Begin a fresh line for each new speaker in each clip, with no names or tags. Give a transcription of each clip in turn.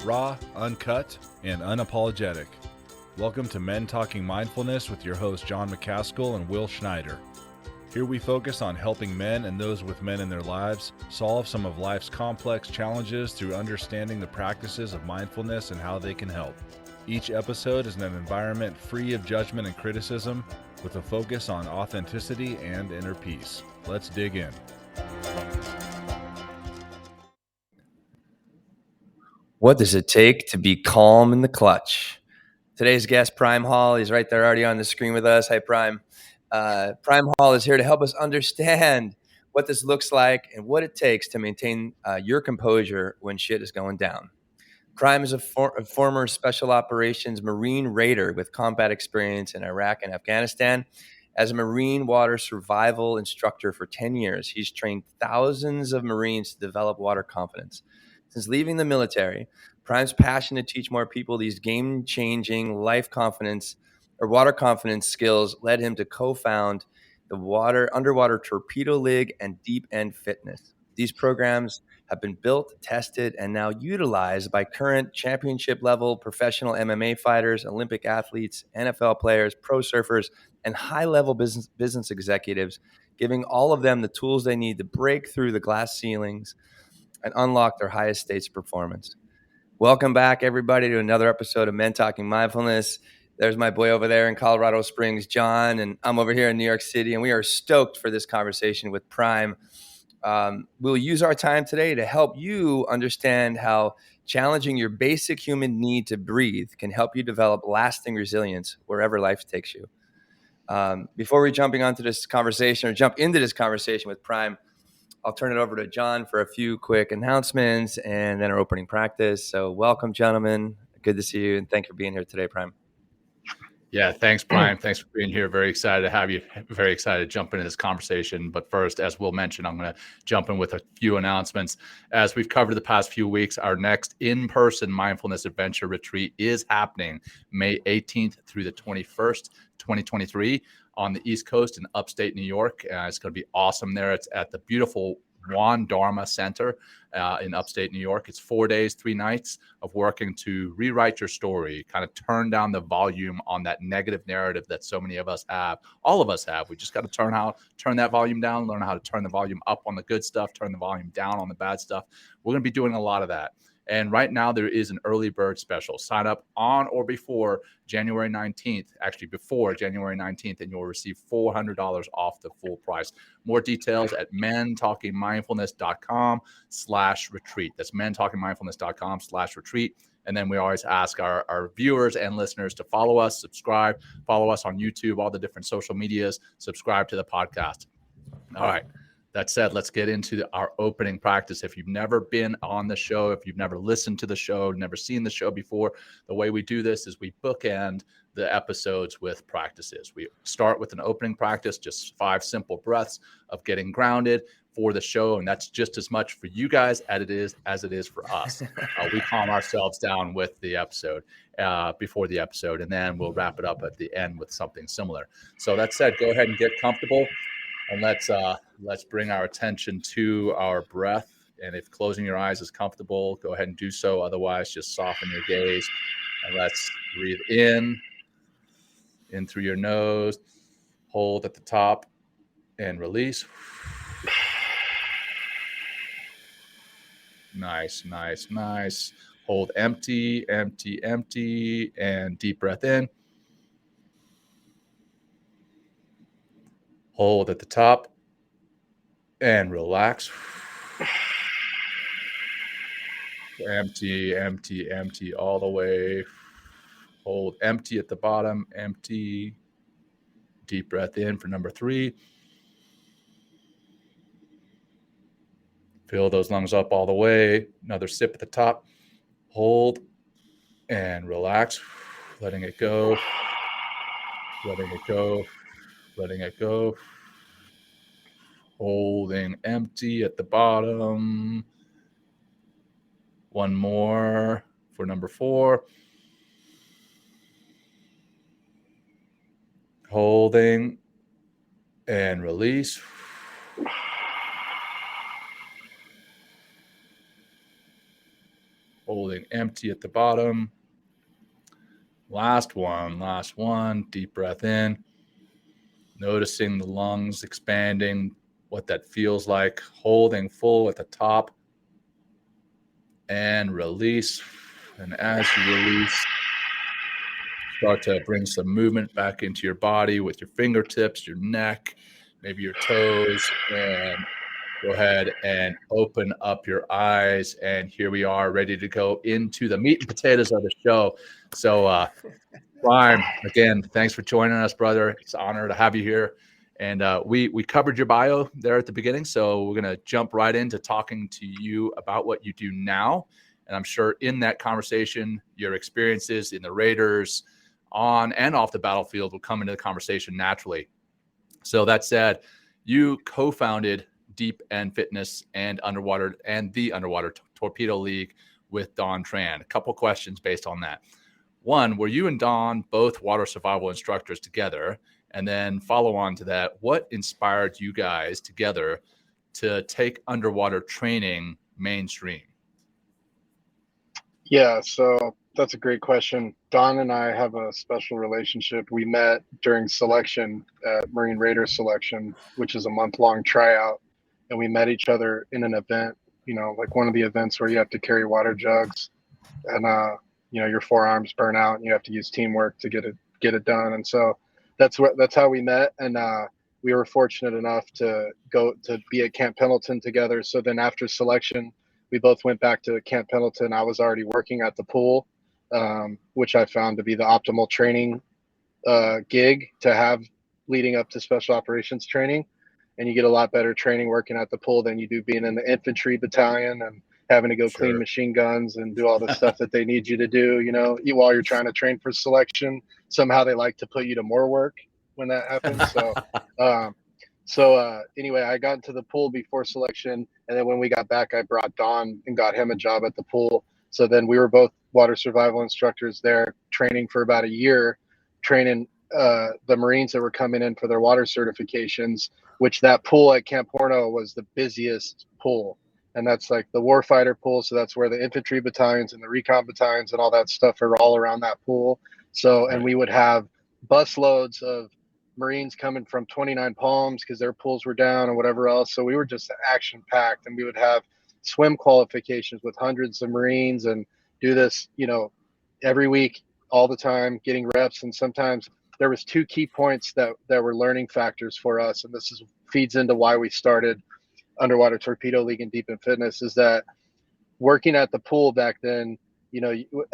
raw, uncut, and unapologetic. Welcome to Men Talking Mindfulness with your hosts John McCaskill and Will Schneider. Here we focus on helping men and those with men in their lives solve some of life's complex challenges through understanding the practices of mindfulness and how they can help. Each episode is in an environment free of judgment and criticism, with a focus on authenticity and inner peace. Let's dig in.
What does it take to be calm in the clutch? Today's guest, Prime Hall, he's right there already on the screen with us. Hi, Prime. Prime Hall is here to help us understand what this looks like and what it takes to maintain your composure when shit is going down. Prime is a former Special Operations Marine Raider with combat experience in Iraq and Afghanistan. As a Marine Water Survival Instructor for 10 years, he's trained thousands of Marines to develop water confidence. Since leaving the military, Prime's passion to teach more people these game-changing life confidence or water confidence skills led him to co-found the Underwater Torpedo League and Deep End Fitness. These programs have been built, tested, and now utilized by current championship-level professional MMA fighters, Olympic athletes, NFL players, pro surfers, and high-level business executives, giving all of them the tools they need to break through the glass ceilings and unlock their highest states of performance. Welcome back, everybody, to another episode of Men Talking Mindfulness. There's my boy over there in Colorado Springs, John, and I'm over here in New York City, and we are stoked for this conversation with Prime. We'll use our time today to help you understand how challenging your basic human need to breathe can help you develop lasting resilience wherever life takes you. Before we jump into this conversation with Prime, I'll turn it over to John for a few quick announcements and then our opening practice. So welcome, gentlemen. Good to see you, and thanks for being here today, Prime.
Yeah, thanks, Prime. Thanks for being here. Very excited to have you. Very excited to jump into this conversation. But first, as Will mentioned, I'm going to jump in with a few announcements. As we've covered the past few weeks, our next in-person mindfulness adventure retreat is happening May 18th through the 21st, 2023 on the East Coast in Upstate New York. It's going to be awesome there. It's at the beautiful Juan Dharma Center in Upstate New York. It's 4 days, 3 nights of working to rewrite your story, kind of turn down the volume on that negative narrative that so many of us have. All of us have. We just got to turn that volume down, learn how to turn the volume up on the good stuff, turn the volume down on the bad stuff. We're going to be doing a lot of that. And right now there is an early bird special. Sign up on or before January 19th, actually before January 19th, and you'll receive $400 off the full price. More details at mentalkingmindfulness.com/retreat. That's mentalkingmindfulness.com/retreat. And then we always ask our viewers and listeners to follow us, subscribe, follow us on YouTube, all the different social medias, subscribe to the podcast. All right. That said, let's get into our opening practice. If you've never been on the show, if you've never listened to the show, never seen the show before, the way we do this is we bookend the episodes with practices. We start with an opening practice, just 5 simple breaths of getting grounded for the show. And that's just as much for you guys as it is for us. We calm ourselves down with the episode, before the episode, and then we'll wrap it up at the end with something similar. So that said, go ahead and get comfortable. And let's bring our attention to our breath. And if closing your eyes is comfortable, go ahead and do so. Otherwise, just soften your gaze. And let's breathe in through your nose. Hold at the top and release. Nice, nice, nice. Hold empty, empty, empty, and deep breath in. Hold at the top and relax. Empty, empty, empty all the way. Hold empty at the bottom, empty. Deep breath in for number 3. Fill those lungs up all the way. Another sip at the top. Hold and relax. Letting it go. Letting it go. Letting it go. Holding empty at the bottom. One more for number 4. Holding and release. Holding empty at the bottom. Last one. Deep breath in. Noticing the lungs expanding, what that feels like. Holding full at the top. And release. And as you release, start to bring some movement back into your body with your fingertips, your neck, maybe your toes, and go ahead and open up your eyes. And here we are, ready to go into the meat and potatoes of the show. So, Prime, again, thanks for joining us, brother. It's an honor to have you here. And we covered your bio there at the beginning, so we're going to jump right into talking to you about what you do now. And I'm sure in that conversation, your experiences in the Raiders on and off the battlefield will come into the conversation naturally. So that said, you co-founded Deep End Fitness and the Underwater Torpedo League with Don Tran. A couple questions based on that. One, were you and Don both water survival instructors together? And then follow on to that, what inspired you guys together to take underwater training mainstream?
Yeah, so that's a great question. Don and I have a special relationship. We met during selection at Marine Raider selection, which is a month-long tryout. And we met each other in an event, like one of the events where you have to carry water jugs and, your forearms burn out and you have to use teamwork to get it done. And so that's how we met. And we were fortunate enough to go to be at Camp Pendleton together. So then after selection, we both went back to Camp Pendleton. I was already working at the pool, which I found to be the optimal training gig to have leading up to special operations training. And you get a lot better training working at the pool than you do being in the infantry battalion and having to go clean machine guns and do all the stuff that they need you to do, while you're trying to train for selection. Somehow they like to put you to more work when that happens. So, anyway, I got into the pool before selection. And then when we got back, I brought Don and got him a job at the pool. So then we were both water survival instructors there, training for about a year, training the Marines that were coming in for their water certifications, which that pool at Camp Horno was the busiest pool. And that's like the warfighter pool. So that's where the infantry battalions and the recon battalions and all that stuff are all around that pool. So, and we would have bus loads of Marines coming from 29 Palms because their pools were down and whatever else. So we were just action packed, and we would have swim qualifications with hundreds of Marines and do this, every week, all the time, getting reps. And sometimes there was two key points that were learning factors for us. And this feeds into why we started Underwater Torpedo League and Deep End Fitness, is that working at the pool back then,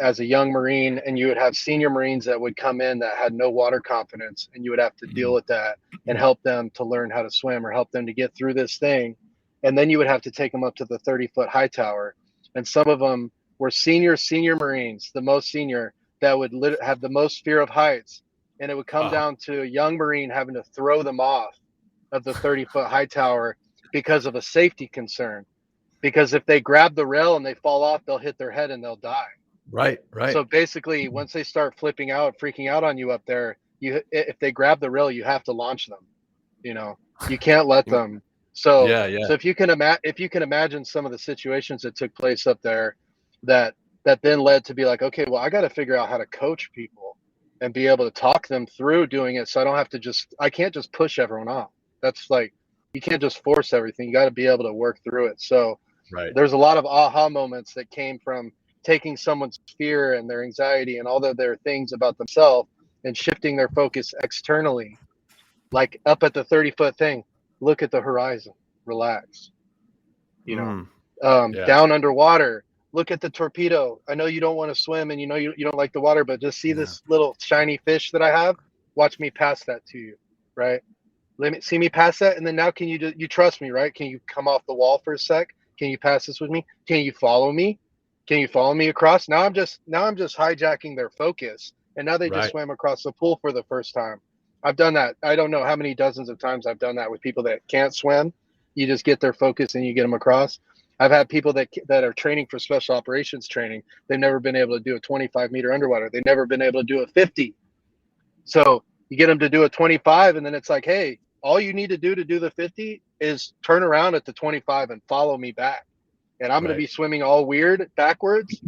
as a young Marine, and you would have senior Marines that would come in that had no water confidence, and you would have to deal with that and help them to learn how to swim or help them to get through this thing. And then you would have to take them up to the 30-foot high tower. And some of them were senior Marines, the most senior, that would have the most fear of heights. And it would come down to a young Marine having to throw them off of the 30-foot high tower because of a safety concern. Because if they grab the rail and they fall off, they'll hit their head and they'll die.
Right.
So basically, once they start freaking out on you up there, if they grab the rail, you have to launch them. You can't let them. So if you can imagine some of the situations that took place up there, that then led to be like, okay, well, I got to figure out how to coach people and be able to talk them through doing it. So I can't just push everyone off. That's like, you can't just force everything. You got to be able to work through it. So there's a lot of aha moments that came from taking someone's fear and their anxiety and all of their things about themselves and shifting their focus externally, like up at the 30-foot thing, look at the horizon, relax, down underwater, look at the torpedo. I know you don't want to swim and you don't like the water, but just see this little shiny fish that I have. Watch me pass that to you, right? See me pass that, and then now can you trust me, right? Can you come off the wall for a sec? Can you pass this with me? Can you follow me? Can you follow me across? Now I'm just hijacking their focus, and now they just swam across the pool for the first time. I've done that. I don't know how many dozens of times I've done that with people that can't swim. You just get their focus and you get them across. I've had people that are training for special operations training. They've never been able to do a 25-meter underwater. They've never been able to do a 50. So you get them to do a 25, and then it's like, hey, all you need to do the 50 is turn around at the 25 and follow me back. and I'm going to be swimming all weird backwards.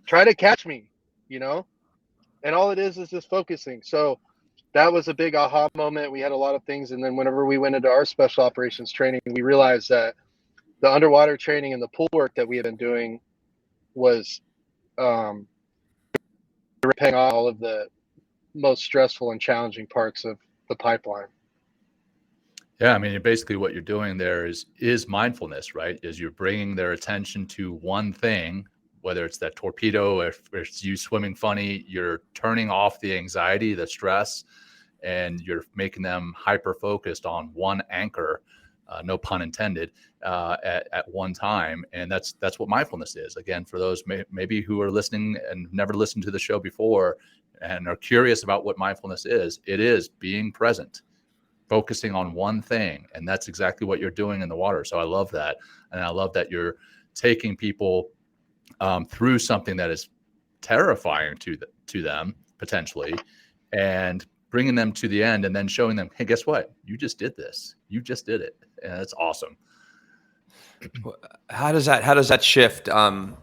Try to catch me, you know? And all it is just focusing. So that was a big aha moment. We had a lot of things. And then whenever we went into our special operations training, we realized that the underwater training and the pool work that we had been doing was paying off all of the most stressful and challenging parts of the pipeline.
Yeah, I mean, basically what you're doing there is mindfulness, right? Is you're bringing their attention to one thing, whether it's that torpedo, if it's you swimming funny, you're turning off the anxiety, the stress, and you're making them hyper-focused on one anchor, no pun intended, at one time. And that's what mindfulness is. Again, for those maybe who are listening and never listened to the show before and are curious about what mindfulness is, it is being present, focusing on one thing. And that's exactly what you're doing in the water. So I love that. And I love that you're taking people through something that is terrifying to them potentially, and bringing them to the end and then showing them, hey, guess what? You just did this. You just did it. And that's awesome.
How does that shift? John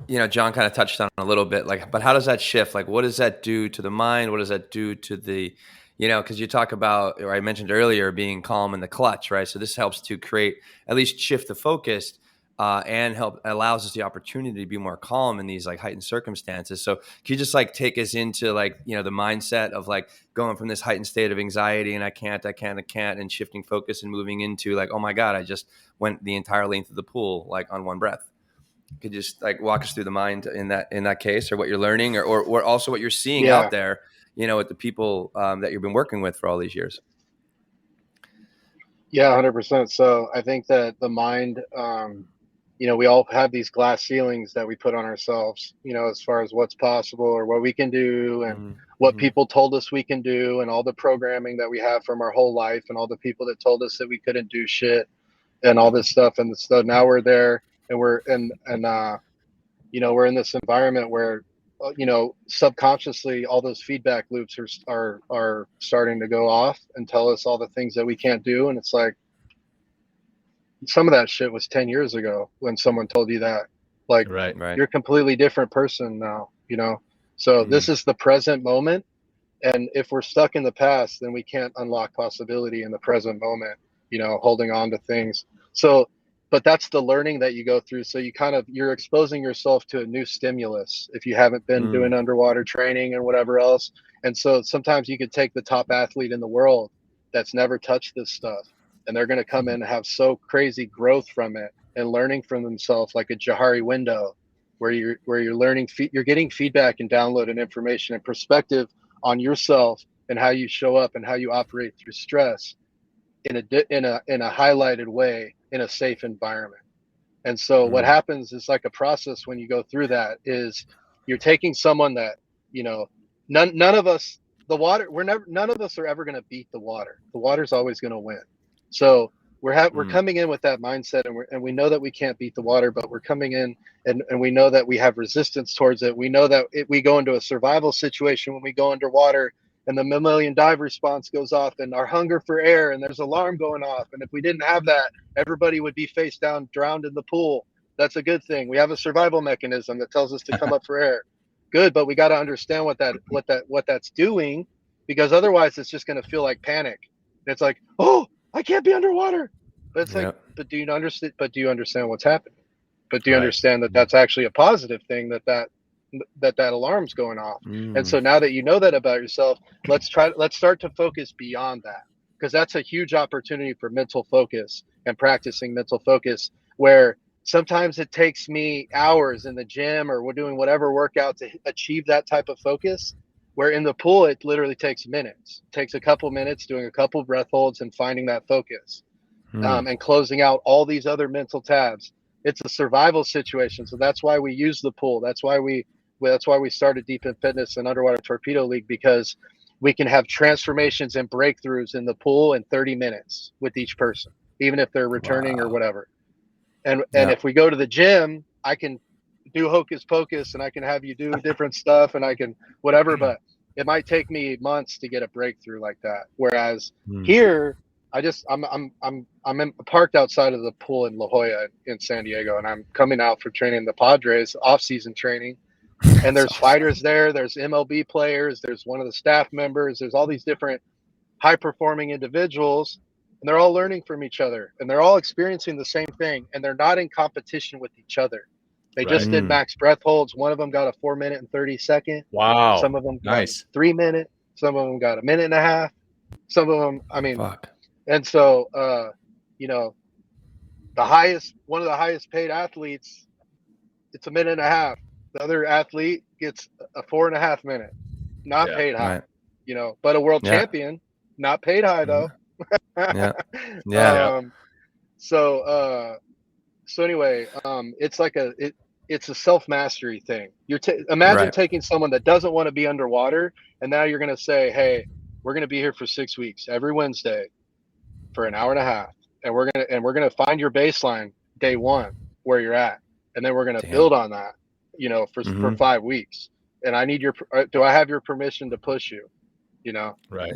kind of touched on it a little bit, but how does that shift? Like, what does that do to the mind? What does that do to the, because you talk about, or I mentioned earlier, being calm in the clutch, right? So this helps to create, at least shift the focus, and allows us the opportunity to be more calm in these like heightened circumstances. So can you just like take us into like, the mindset of like going from this heightened state of anxiety and I can't, and shifting focus and moving into like, oh my God, I just went the entire length of the pool, like on one breath. Could you just like walk us through the mind in that case, or what you're learning, or also what you're seeing out there, with the people that you've been working with for all these years?
Yeah, 100%. So I think that the mind, we all have these glass ceilings that we put on ourselves, as far as what's possible or what we can do and what people told us we can do, and all the programming that we have from our whole life, and all the people that told us that we couldn't do shit and all this stuff. And so now we're there, and we're in this environment where, subconsciously all those feedback loops are starting to go off and tell us all the things that we can't do. And it's like, some of that shit was 10 years ago when someone told you that, like,
right.
You're a completely different person now, So this is the present moment. And if we're stuck in the past, then we can't unlock possibility in the present moment, holding on to things. So, but that's the learning that you go through. So you're exposing yourself to a new stimulus if you haven't been doing underwater training and whatever else. And so sometimes you could take the top athlete in the world that's never touched this stuff, and they're going to come in and have so crazy growth from it and learning from themselves, like a Johari window, where you're learning, you're getting feedback and download and information and perspective on yourself and how you show up and how you operate through stress in a highlighted way in a safe environment. And so what happens is, like a process when you go through that, is you're taking someone that, none of us, none of us are ever going to beat the water. The water's always going to win. So we're coming in with that mindset, and we know that we can't beat the water, but we're coming in and we know that we have resistance towards it. We know that we go into a survival situation when we go underwater, and the mammalian dive response goes off, and our hunger for air, and there's alarm going off. And if we didn't have that, everybody would be face down, drowned in the pool. That's a good thing. We have a survival mechanism that tells us to come up for air. Good, but we got to understand what that's doing, because otherwise it's just going to feel like panic. It's like, oh, I can't be underwater. But it's like, but do you understand? But do you understand what's happening? But do you understand that that's actually a positive thing, that alarm's going off? And so now that you know that about yourself, let's start to focus beyond that, because that's a huge opportunity for mental focus and practicing mental focus, where sometimes it takes me hours in the gym or we're doing whatever workout to achieve that type of focus, where in the pool it literally takes minutes. It takes a couple minutes doing a couple breath holds and finding that focus, and closing out all these other mental tabs. It's a survival situation. So that's why we use the pool. That's why we started Deep in Fitness and Underwater Torpedo League, because we can have transformations and breakthroughs in the pool in 30 minutes with each person, even if they're returning or whatever. And if we go to the gym, I can do hocus pocus and I can have you do different stuff and I can whatever, but it might take me months to get a breakthrough like that. Whereas here, I'm parked outside of the pool in La Jolla in San Diego, and I'm coming out for training the Padres off-season training. And there's fighters there, there's MLB players, there's one of the staff members, there's all these different high-performing individuals, and they're all learning from each other, and they're all experiencing the same thing, and they're not in competition with each other. They just did max breath holds. One of them got a 4 minute and 30 second.
Wow.
Some of them got
Nice.
3 minute. Some of them got a minute and a half. Some of them, I mean, and so, you know, one of the highest paid athletes, it's a minute and a half. The other athlete gets a 4.5 minute, not paid high, you know, but a world champion, not paid high though. So anyway, it's like it's a self-mastery thing. Imagine taking someone that doesn't want to be underwater, and now you're going to say, hey, we're going to be here for 6 weeks every Wednesday for an hour and a half. And we're going to find your baseline day one where you're at. And then we're going to build on that, you know, for 5 weeks. And I need do I have your permission to push you, you know?
Right.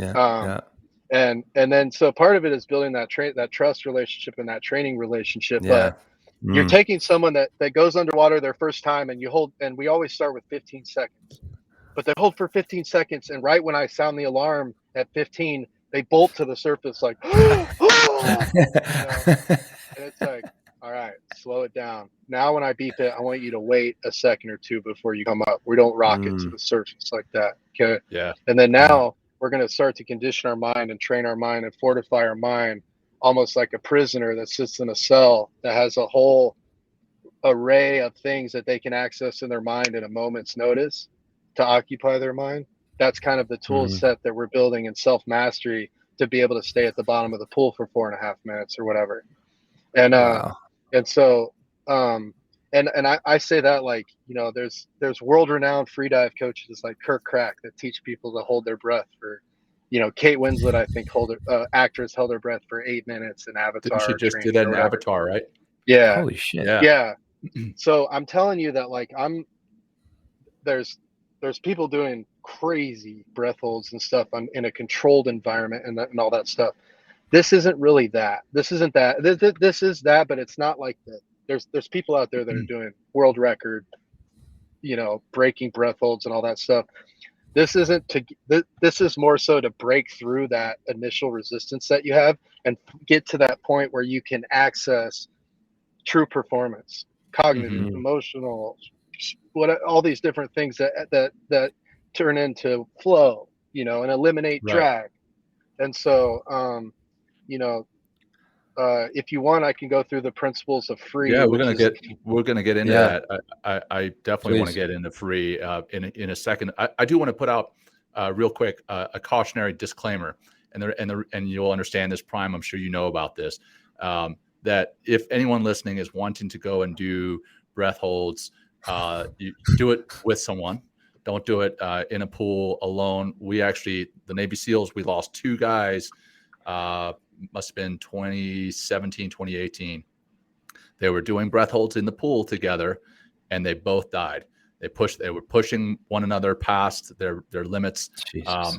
And then, so part of it is building that trust relationship and that training relationship. But you're taking someone that goes underwater their first time, and we always start with 15 seconds, but they hold for 15 seconds. And right when I sound the alarm at 15, they bolt to the surface like, you know? And it's like, all right, slow it down. Now, when I beep it, I want you to wait a second or two before you come up. We don't rock it to the surface like that. Okay.
Yeah.
And then now we're going to start to condition our mind and train our mind and fortify our mind, almost like a prisoner that sits in a cell that has a whole array of things that they can access in their mind at a moment's notice to occupy their mind. That's kind of the tool set that we're building in self-mastery to be able to stay at the bottom of the pool for 4.5 minutes or whatever. And and so and I say that, like, you know, there's world-renowned free dive coaches like Kirk Crack that teach people to hold their breath for, you know, Kate Winslet, I think, actress held her breath for 8 minutes in Avatar.
She just did that in Avatar, right?
Yeah.
Holy shit.
Yeah. So I'm telling you that, like, there's people doing crazy breath holds and stuff in a controlled environment and all that stuff. This isn't really that. This isn't that. This is that, but it's not like that. There's people out there that are doing world record, you know, breaking breath holds and all that stuff. This is more so to break through that initial resistance that you have and get to that point where you can access true performance, cognitive, emotional, all these different things that turn into flow, you know, and eliminate drag. And so, you know, if you want, I can go through the principles of F.R.E.E.
Yeah, we're gonna get into that. I definitely want to get into F.R.E.E. In a second. I do want to put out real quick a cautionary disclaimer, and you'll understand this, Prime. I'm sure you know about this. That if anyone listening is wanting to go and do breath holds, you do it with someone. Don't do it in a pool alone. The Navy SEALs, we lost 2 guys. Must have been 2017, 2018. They were doing breath holds in the pool together, and they both died. They were pushing one another past their limits.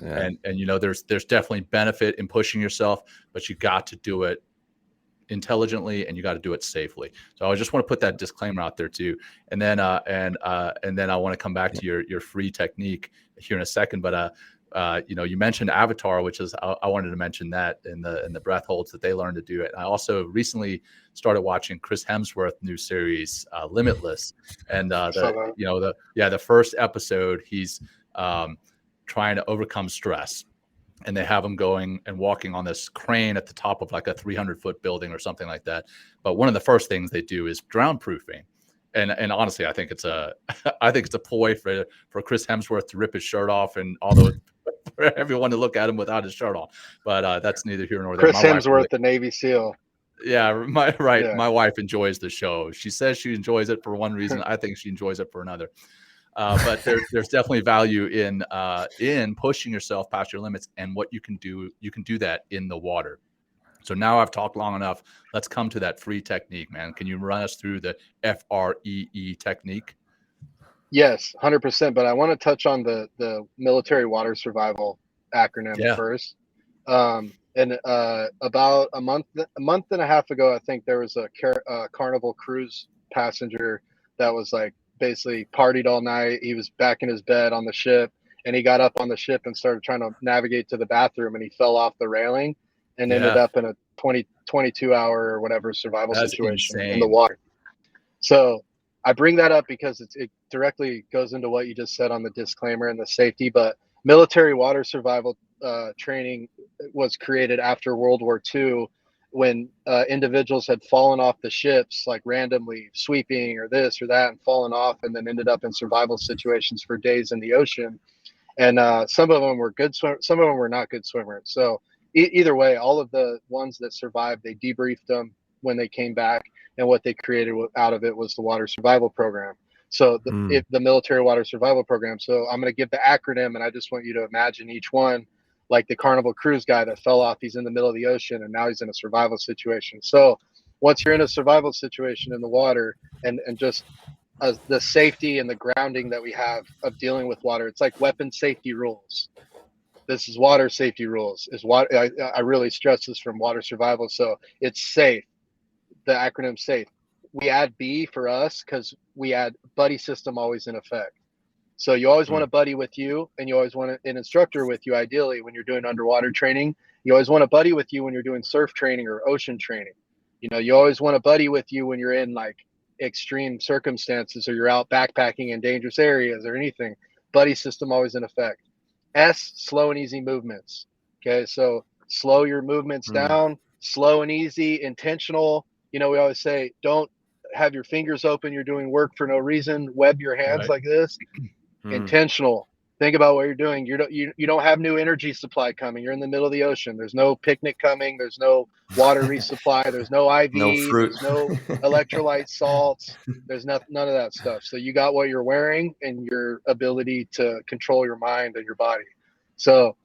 And you know, there's definitely benefit in pushing yourself, but you got to do it intelligently and you got to do it safely. So I just want to put that disclaimer out there too. And then and then I want to come back to your F.R.E.E. technique here in a second. But you know, you mentioned Avatar, which is I wanted to mention that in the breath holds that they learned to do it. I also recently started watching Chris Hemsworth's new series Limitless, and the first episode he's trying to overcome stress, and they have him going and walking on this crane at the top of like a 300-foot building or something like that. But one of the first things they do is drown proofing. And honestly, I think it's a ploy for Chris Hemsworth to rip his shirt off, and although for everyone to look at him without his shirt on, but that's neither here nor there.
Chris Hemsworth, the Navy SEAL.
Yeah, my wife enjoys the show. She says she enjoys it for one reason. I think she enjoys it for another. But there's definitely value in pushing yourself past your limits, and what you can do. You can do that in the water. So now I've talked long enough. Let's come to that F.R.E.E. technique, man. Can you run us through the F.R.E.E. technique?
Yes, 100%. But I want to touch on the military water survival acronym first. And about a month and a half ago, I think there was a Carnival cruise passenger that was like basically partied all night. He was back in his bed on the ship, and he got up on the ship and started trying to navigate to the bathroom, and he fell off the railing and ended up in a 22 hour or whatever survival
That's
situation
insane.
in the water. So I bring that up because it directly goes into what you just said on the disclaimer and the safety. But military water survival training was created after World War II, when individuals had fallen off the ships, like randomly sweeping or this or that, and fallen off, and then ended up in survival situations for days in the ocean. And some of them were good swimmers, some of them were not good swimmers. So either way, all of the ones that survived, they debriefed them when they came back, and what they created out of it was the water survival program. So the military water survival program. So I'm going to give the acronym, and I just want you to imagine each one, like the Carnival cruise guy that fell off. He's in the middle of the ocean, and now he's in a survival situation. So once you're in a survival situation in the water, and just the safety and the grounding that we have of dealing with water, it's like weapon safety rules. This is water safety rules. Is what I really stress this from water survival. So it's safe. The acronym SAFE. We add B for us because we add buddy system always in effect. So you always want a buddy with you, and you always want an instructor with you. Ideally, when you're doing underwater training, you always want a buddy with you when you're doing surf training or ocean training. You know, you always want a buddy with you when you're in like extreme circumstances, or you're out backpacking in dangerous areas or anything. Buddy system always in effect. S, slow and easy movements. Okay, so slow your movements down, slow and easy, intentional. You know, we always say, don't have your fingers open. You're doing work for no reason. Web your hands like this. Intentional. Think about what you're doing. You don't have new energy supply coming. You're in the middle of the ocean. There's no picnic coming. There's no water resupply. There's no IV.
No fruit.
There's no electrolyte salts. There's none of that stuff. So you got what you're wearing and your ability to control your mind and your body. So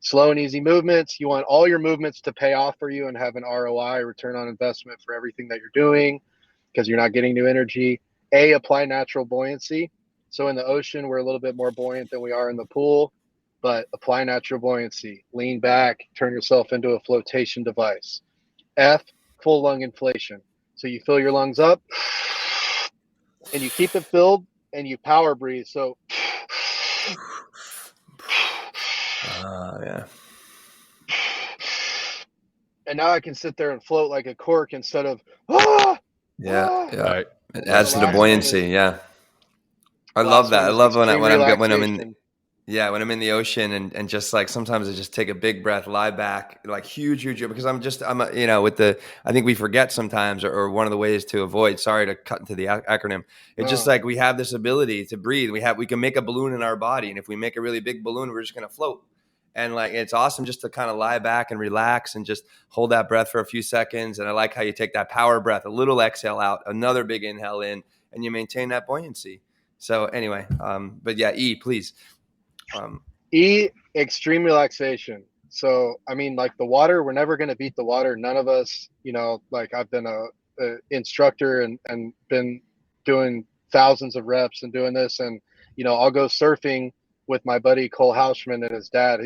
slow and easy movements. You want all your movements to pay off for you and have an ROI, return on investment, for everything that you're doing, because you're not getting new energy. A, apply natural buoyancy. So in the ocean, we're a little bit more buoyant than we are in the pool, but apply natural buoyancy. Lean back, turn yourself into a flotation device. F, full lung inflation. So you fill your lungs up and you keep it filled and you power breathe. So
yeah.
And now I can sit there and float like a cork instead of
Yeah.
Right.
It adds to the buoyancy. Yeah. I love that. I love when I'm in when I'm in the ocean and just like sometimes I just take a big breath, lie back, like huge, because I think we forget sometimes, or one of the ways to avoid, sorry to cut into the acronym. It's just like we have this ability to breathe. We can make a balloon in our body. And if we make a really big balloon, we're just going to float. And like, it's awesome just to kind of lie back and relax and just hold that breath for a few seconds. And I like how you take that power breath, a little exhale out, another big inhale in, and you maintain that buoyancy. So anyway, but yeah, E, please.
E, extreme relaxation. So, I mean, like the water, we're never going to beat the water. None of us, like I've been a instructor and been doing thousands of reps and doing this. And, I'll go surfing with my buddy Cole Houshman and his dad.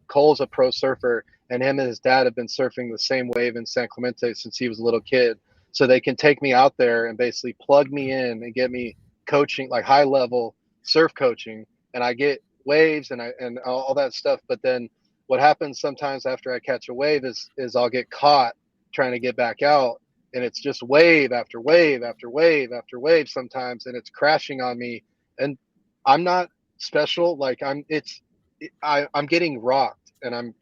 Cole's a pro surfer, and him and his dad have been surfing the same wave in San Clemente since he was a little kid. So they can take me out there and basically plug me in and get me coaching, like high level surf coaching, and I get waves and all that stuff. But then what happens sometimes after I catch a wave is I'll get caught trying to get back out, and it's just wave after wave after wave after wave sometimes, and it's crashing on me, and I'm not special. Like I'm getting rocked, and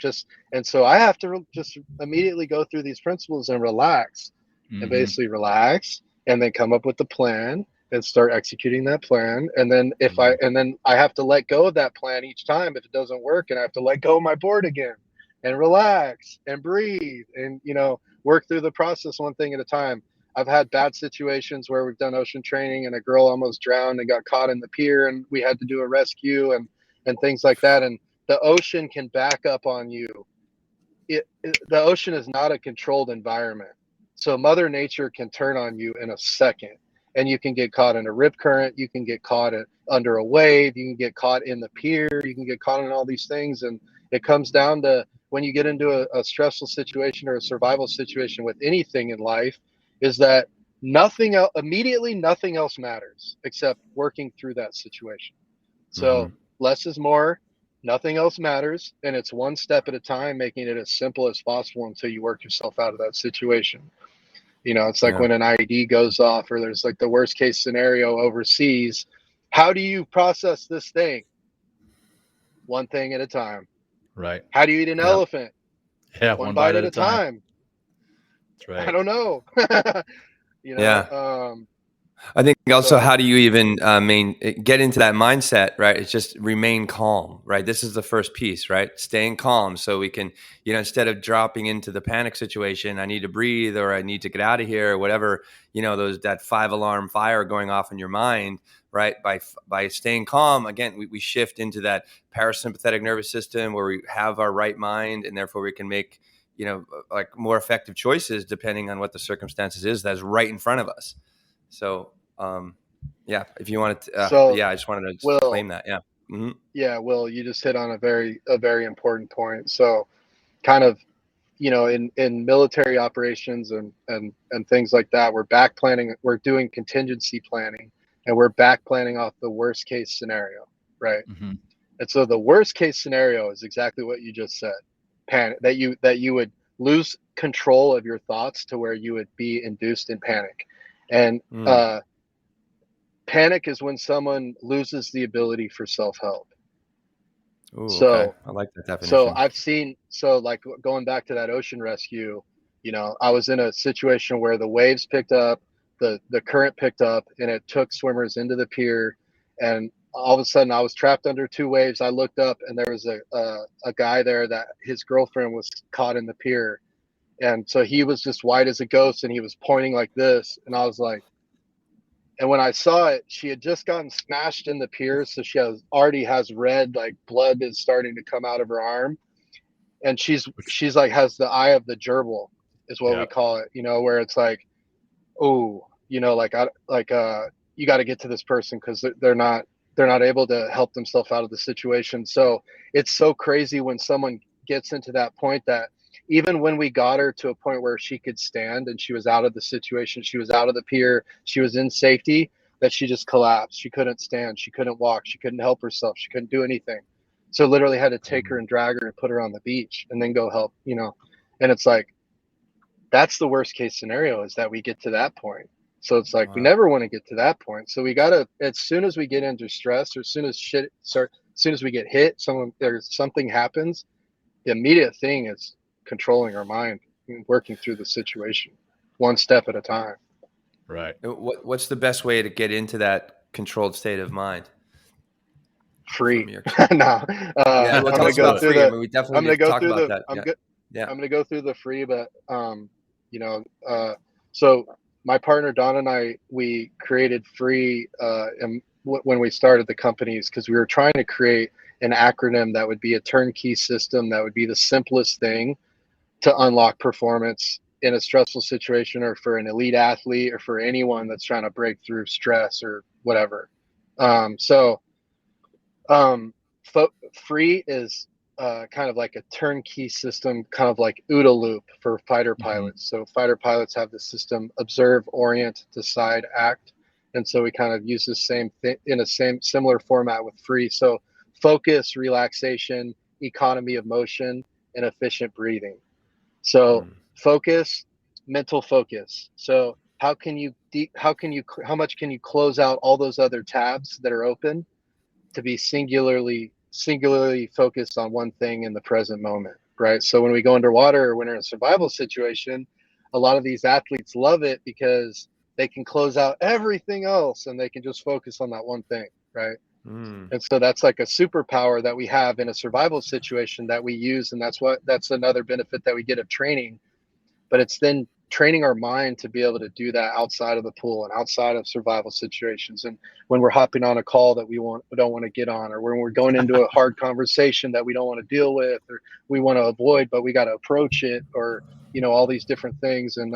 so I have to just immediately go through these principles and relax, and basically relax, and then come up with the plan and start executing that plan. And then I have to let go of that plan each time if it doesn't work, and I have to let go of my board again and relax and breathe and, work through the process one thing at a time. I've had bad situations where we've done ocean training and a girl almost drowned and got caught in the pier, and we had to do a rescue and things like that. And the ocean can back up on you. The ocean is not a controlled environment. So Mother Nature can turn on you in a second. And you can get caught in a rip current. You can get caught under a wave. You can get caught in the pier. You can get caught in all these things. And It comes down to when you get into a stressful situation or a survival situation with anything in life, is that nothing else immediately, nothing else matters except working through that situation. So less is more, nothing else matters. And it's one step at a time, making it as simple as possible until you work yourself out of that situation. You know, it's like when an IED goes off or there's like the worst case scenario overseas. How do you process this thing? One thing at a time.
Right.
How do you eat an elephant?
Yeah.
One bite at a time.
That's right.
I don't know. You know,
Yeah. I think also, how do you even get into that mindset, right? It's just remain calm, right? This is the first piece, right? Staying calm so we can, you know, instead of dropping into the panic situation, I need to breathe or I need to get out of here or whatever, you know, that 5-alarm fire going off in your mind, right? By staying calm, again, we shift into that parasympathetic nervous system where we have our right mind and therefore we can make, you know, like more effective choices depending on what the circumstances is that's right in front of us. So, yeah, if you wanted to, I just wanted to claim that. Yeah. Mm-hmm.
Yeah. Will, you just hit on a very important point. So kind of, you know, in military operations and things like that, we're doing contingency planning and we're back planning off the worst case scenario. Right. And so the worst case scenario is exactly what you just said. Panic, that you would lose control of your thoughts to where you would be induced in panic. And, panic is when someone loses the ability for self-help. So,
okay. I like that definition.
So I've seen, like going back to that ocean rescue, you know, I was in a situation where the waves picked up, the current picked up, and it took swimmers into the pier. And all of a sudden I was trapped under 2 waves. I looked up and there was a guy there that his girlfriend was caught in the pier. And so he was just white as a ghost and he was pointing like this. And I was like, and when I saw it, she had just gotten smashed in the pier. So she already has red, like blood is starting to come out of her arm. And she's like, has the eye of the gerbil is what we call it, you know, where it's like, oh, you know, you got to get to this person because they're not able to help themselves out of the situation. So it's so crazy when someone gets into that point that even when we got her to a point where she could stand and she was out of the situation, she was out of the pier, she was in safety, that she just collapsed. She couldn't stand, she couldn't walk, she couldn't help herself, she couldn't do anything. So literally had to take her and drag her and put her on the beach and then go help, you know. And it's like, that's the worst case scenario, is that we get to that point. So it's like, we never want to get to that point. So we gotta, as soon as we get into stress or as soon as we get hit, something happens, the immediate thing is controlling our mind and working through the situation one step at a time.
Right.
What's the best way to get into that controlled state of mind?
Free. No.
Yeah, we'll talk about free. I mean, we definitely need to talk about that.
I'm going to go through the free, but you know, so my partner Don and I, we created F.R.E.E. When we started the companies, because we were trying to create an acronym that would be a turnkey system that would be the simplest thing to unlock performance in a stressful situation, or for an elite athlete, or for anyone that's trying to break through stress or whatever. F.R.E.E. is kind of like a turnkey system, kind of like OODA loop for fighter pilots. So fighter pilots have the system observe, orient, decide, act. And so we kind of use the same thing in a similar format with F.R.E.E. So focus, relaxation, economy of motion, and efficient breathing. So focus, mental focus. So how much can you close out all those other tabs that are open to be singularly focused on one thing in the present moment, right? So when we go underwater or when we're in a survival situation, a lot of these athletes love it because they can close out everything else and they can just focus on that one thing, right? And so that's like a superpower that we have in a survival situation that we use. And that's another benefit that we get of training. But it's then training our mind to be able to do that outside of the pool and outside of survival situations. And when we're hopping on a call that we don't want to get on, or when we're going into a hard conversation that we don't want to deal with, or we want to avoid, but we got to approach it, or, you know, all these different things. And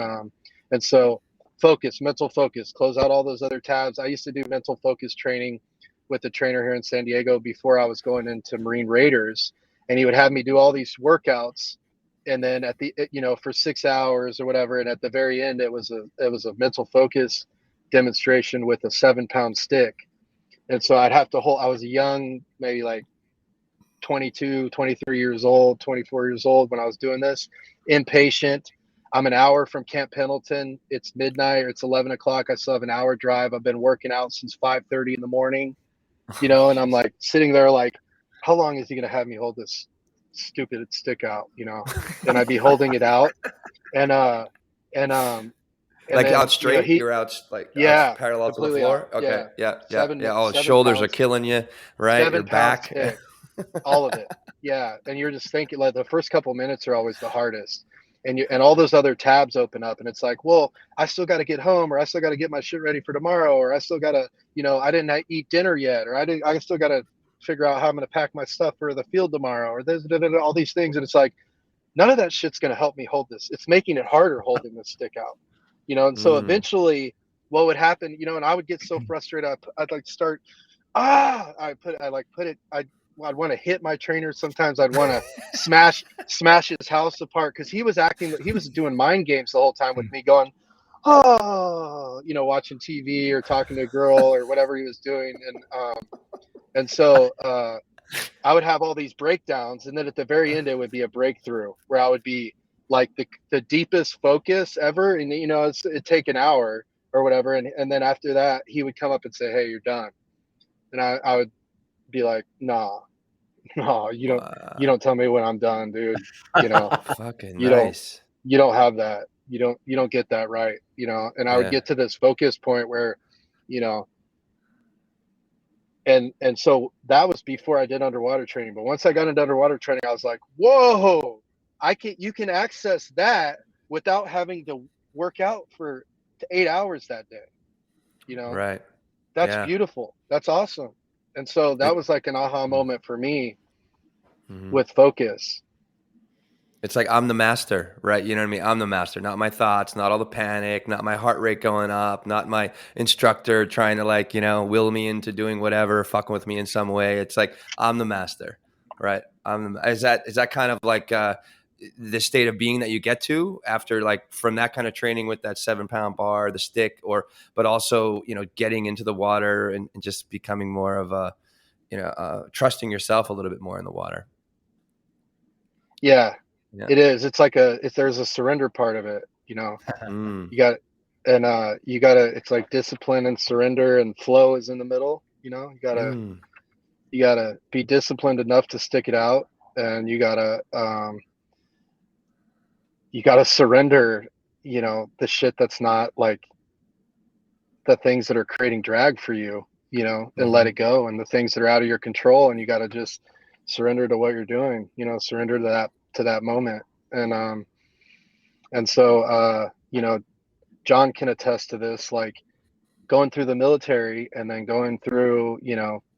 so focus, mental focus, close out all those other tabs. I used to do mental focus training with the trainer here in San Diego before I was going into Marine Raiders. and he would have me do all these workouts, and then at the, for 6 hours or whatever, and at the very end it was a mental focus demonstration with a 7-pound stick. And so I'd have to hold, I was young, maybe like 22, 23 years old, 24 years old when I was doing this, impatient. I'm an hour from Camp Pendleton. It's midnight, or it's 11 o'clock. I still have an hour drive. I've been working out since 5:30 in the morning, and I'm like sitting there like, how long is he going to have me hold this stupid stick out, and I'd be holding it out, and
like
then,
out straight, you're out
yeah,
out parallel to the floor.
out.
Okay. Yeah.
Seven
Oh, shoulders
pounds,
are killing you, right?
7
Your
pounds
back.
stick, all of it. Yeah. And you're just thinking, like, the first couple minutes are always the hardest. And all those other tabs open up, and it's like, well, I still got to get home, or I still got to get my shit ready for tomorrow, or I still got to, I didn't eat dinner yet, or I still got to figure out how I'm going to pack my stuff for the field tomorrow, or all these things. And it's like, none of that shit's going to help me hold this. It's making it harder holding this stick out, and so eventually what would happen, and I would get so frustrated. I'd like start, I'd want to hit my trainer. Sometimes I'd want to smash his house apart, because he was doing mind games the whole time with me, going, oh, watching TV or talking to a girl or whatever he was doing. And so I would have all these breakdowns, and then at the very end it would be a breakthrough where I would be like the deepest focus ever, and it'd take an hour or whatever, and then after that he would come up and say, hey, you're done. And I would be like, nah, you don't tell me when I'm done, dude.
Fucking
you
nice.
You don't have that. You don't get that right. And I would get to this focus point where, and so that was before I did underwater training. But once I got into underwater training, I was like, whoa, you can access that without having to work out for 8 hours that day.
Right.
That's beautiful. That's awesome. And so that was like an aha moment for me with focus.
It's like, I'm the master, right? You know what I mean? I'm the master, not my thoughts, not all the panic, not my heart rate going up, not my instructor trying to will me into doing whatever, fucking with me in some way. It's like, I'm the master, right? Is that kind of like the state of being that you get to after, like, from that kind of training with that 7-pound bar, the stick, but also, getting into the water and just becoming more of a, trusting yourself a little bit more in the water.
Yeah. It is. It's like there's a surrender part of it, you got, and it's like discipline and surrender, and flow is in the middle. You gotta be disciplined enough to stick it out, and you gotta surrender, the shit that's not like the things that are creating drag for you, and let it go, and the things that are out of your control, and you gotta just surrender to what you're doing, surrender to that moment. And so John can attest to this, like going through the military and then going through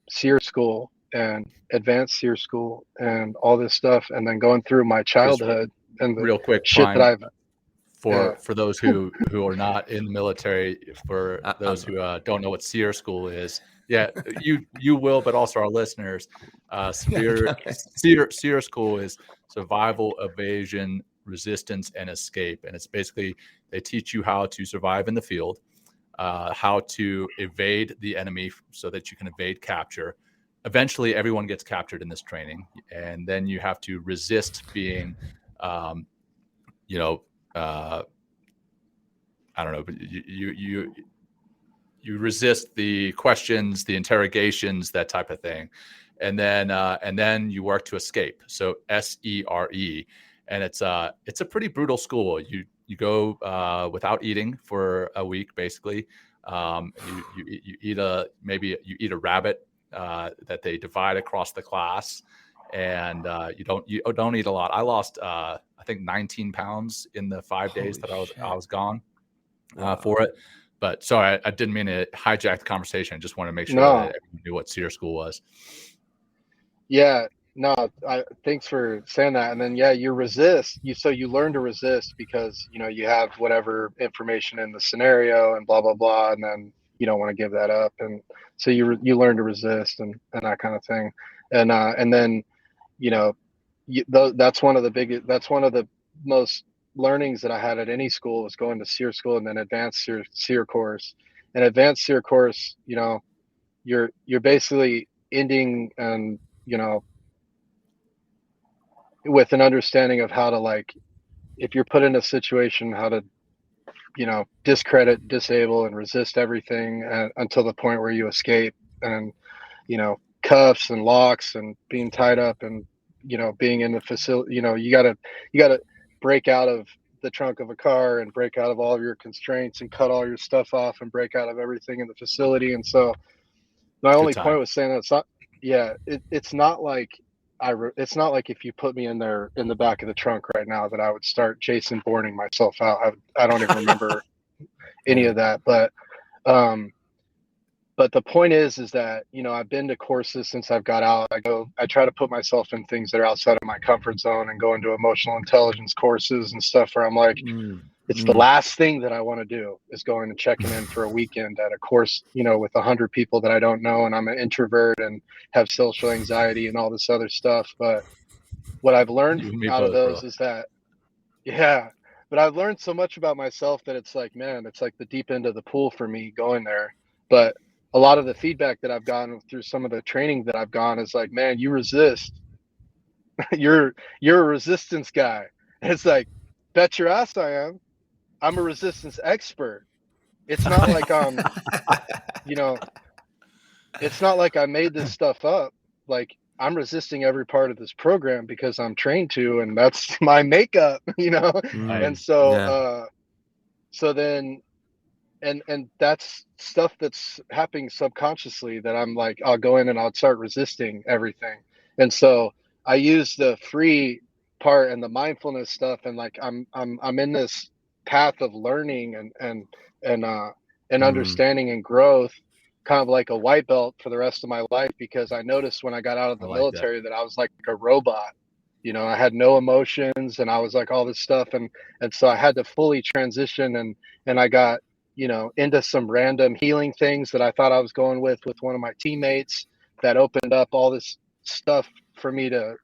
SEER school and advanced SEER school and all this stuff, and then going through my childhood and the
real quick
shit that I've
for those who are not in the military, for those who don't know what SEER school is. Yeah, you will, but also our listeners. SEER school is survival, evasion, resistance, and escape. And it's basically, they teach you how to survive in the field, how to evade the enemy so that you can evade capture. Eventually, everyone gets captured in this training. And then you have to resist being, I don't know, but you resist the questions, the interrogations, that type of thing. And then you work to escape. So S.E.R.E. And it's a pretty brutal school. You go without eating for a week, basically. You eat a rabbit that they divide across the class, and you don't eat a lot. I lost I think 19 pounds in the 5 days that I was gone for it. But sorry, I didn't mean to hijack the conversation. I just want to make sure that everyone knew what SEER school was.
Yeah, no, thanks for saying that. And then, you resist. So you learn to resist because, you have whatever information in the scenario and blah, blah, blah. And then you don't want to give that up. And so you learn to resist and that kind of thing. And then, that's one of the most learnings that I had at any school, was going to SEER school and then advanced SEER course. And advanced SEER course, you're basically ending, and with an understanding of how to, like, if you're put in a situation, how to discredit, disable, and resist everything until the point where you escape. And cuffs and locks and being tied up, and being in the facility, you gotta break out of the trunk of a car and break out of all of your constraints and cut all your stuff off and break out of everything in the facility. And so my only point was saying that it's not, it's not like it's not like if you put me in there in the back of the trunk right now that I would start Jason Bourning myself out. I don't even remember any of that, but the point is that I've been to courses since I've got out. I try to put myself in things that are outside of my comfort zone, and go into emotional intelligence courses and stuff where I'm like, it's the last thing that I want to do is going and checking in for a weekend at a course, with 100 people that I don't know, and I'm an introvert and have social anxiety and all this other stuff. But what I've learned out of those is that, but I've learned so much about myself that it's like, man, it's like the deep end of the pool for me going there. But a lot of the feedback that I've gotten through some of the training that I've gone is like, man, you resist. you're a resistance guy. And it's like, bet your ass I am. I'm a resistance expert. It's not like it's not like I made this stuff up. Like, I'm resisting every part of this program because I'm trained to, and that's my makeup, And so, so then, and that's stuff that's happening subconsciously that I'm like, I'll go in and I'll start resisting everything. And so I use the free part and the mindfulness stuff, and like I'm in this path of learning and understanding and growth, kind of like a white belt for the rest of my life, because I noticed when I got out of the military that I was like a robot. I had no emotions, and I was like all this stuff, and so I had to fully transition, and I got into some random healing things that I thought I was going with one of my teammates, that opened up all this stuff for me to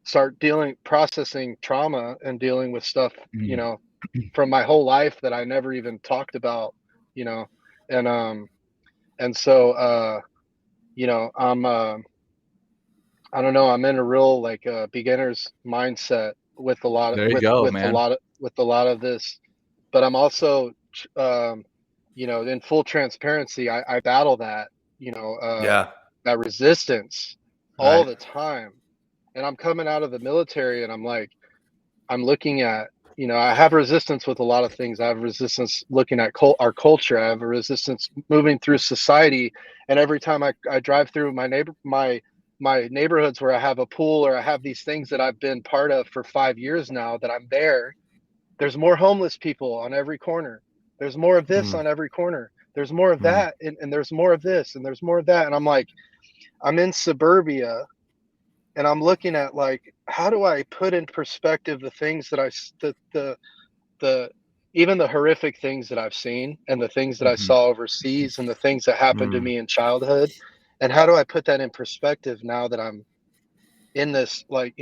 start processing trauma and dealing with stuff, from my whole life that I never even talked about, and so, I'm, I don't know, I'm in a real, like, beginner's mindset with a lot of, with a lot of this, but I'm also, in full transparency, I battle that, that resistance all the time. And I'm coming out of the military, and I'm like, I'm looking at, I have resistance with a lot of things. I have resistance looking at our culture. I have a resistance moving through society. And every time I drive through my neighborhoods where I have a pool, or I have these things that I've been part of for 5 years now that I'm there's more homeless people on every corner. There's more of this on every corner. There's more of that. And there's more of this, and there's more of that. And I'm like, I'm in suburbia, and I'm looking at, like, how do I put in perspective the things that the even the horrific things that I've seen, and the things that I saw overseas, and the things that happened to me in childhood, and how do I put that in perspective now that I'm in this, like,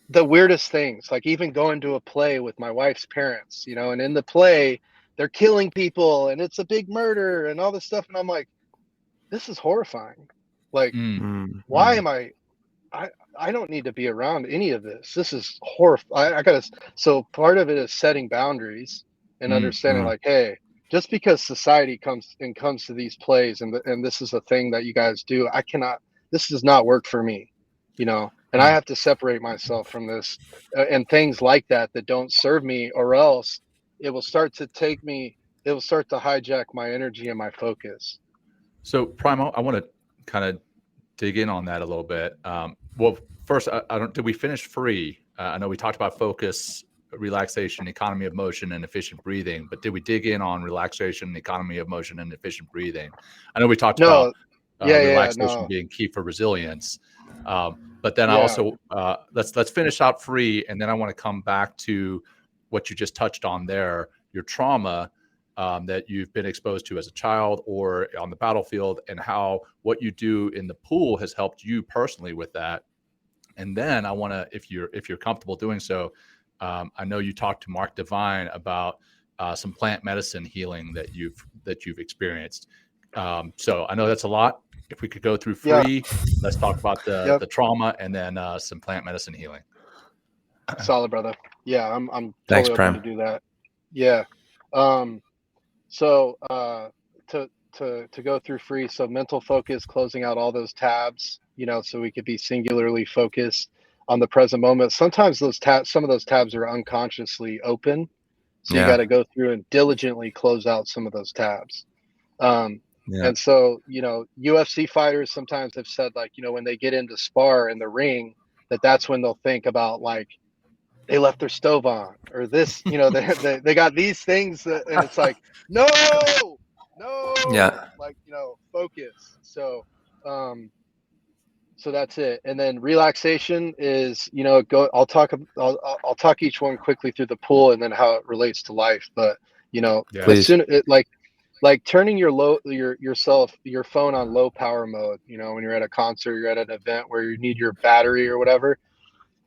the weirdest things, like even going to a play with my wife's parents, and in the play they're killing people, and it's a big murder and all this stuff, and I'm like, this is horrifying. Like, why am I don't need to be around any of this. This is horrifying. So part of it is setting boundaries and understanding, like, hey, just because society comes to these plays, and this is a thing that you guys do, this does not work for me, and I have to separate myself from this, and things like that don't serve me, or else it will start to hijack my energy and my focus.
So, Prime, I want to kind of dig in on that a little bit. Well, first, did we finish F.R.E.E? I know we talked about focus, relaxation, economy of motion, and efficient breathing, but did we dig in on relaxation, economy of motion, and efficient breathing? I know we talked about relaxation being key for resilience. But then I also, let's finish out F.R.E.E, and then I want to come back to what you just touched on there, your trauma. that you've been exposed to as a child or on the battlefield, and how what you do in the pool has helped you personally with that. And then I want to, if you're comfortable doing so, I know you talked to Mark Devine about some plant medicine healing that you've experienced. So I know that's a lot. If we could go through F.R.E.E, let's talk about the trauma and then some plant medicine healing.
Solid, brother. Yeah, I'm
Thanks,
totally
Prime.
open to do that. Yeah. So to go through F.R.E.E, so mental focus, closing out all those tabs, so we could be singularly focused on the present moment. Sometimes some of those tabs are unconsciously open, so you got to go through and diligently close out some of those tabs. And so, UFC fighters sometimes have said, like, when they get into spar in the ring, that's when they'll think about, like, they left their stove on, or this, they got these things, and it's like, no, like, focus. So, so that's it. And then relaxation is, I'll talk each one quickly through the pool and then how it relates to life. But, as soon as like turning your phone on low power mode, when you're at a concert, you're at an event where you need your battery or whatever,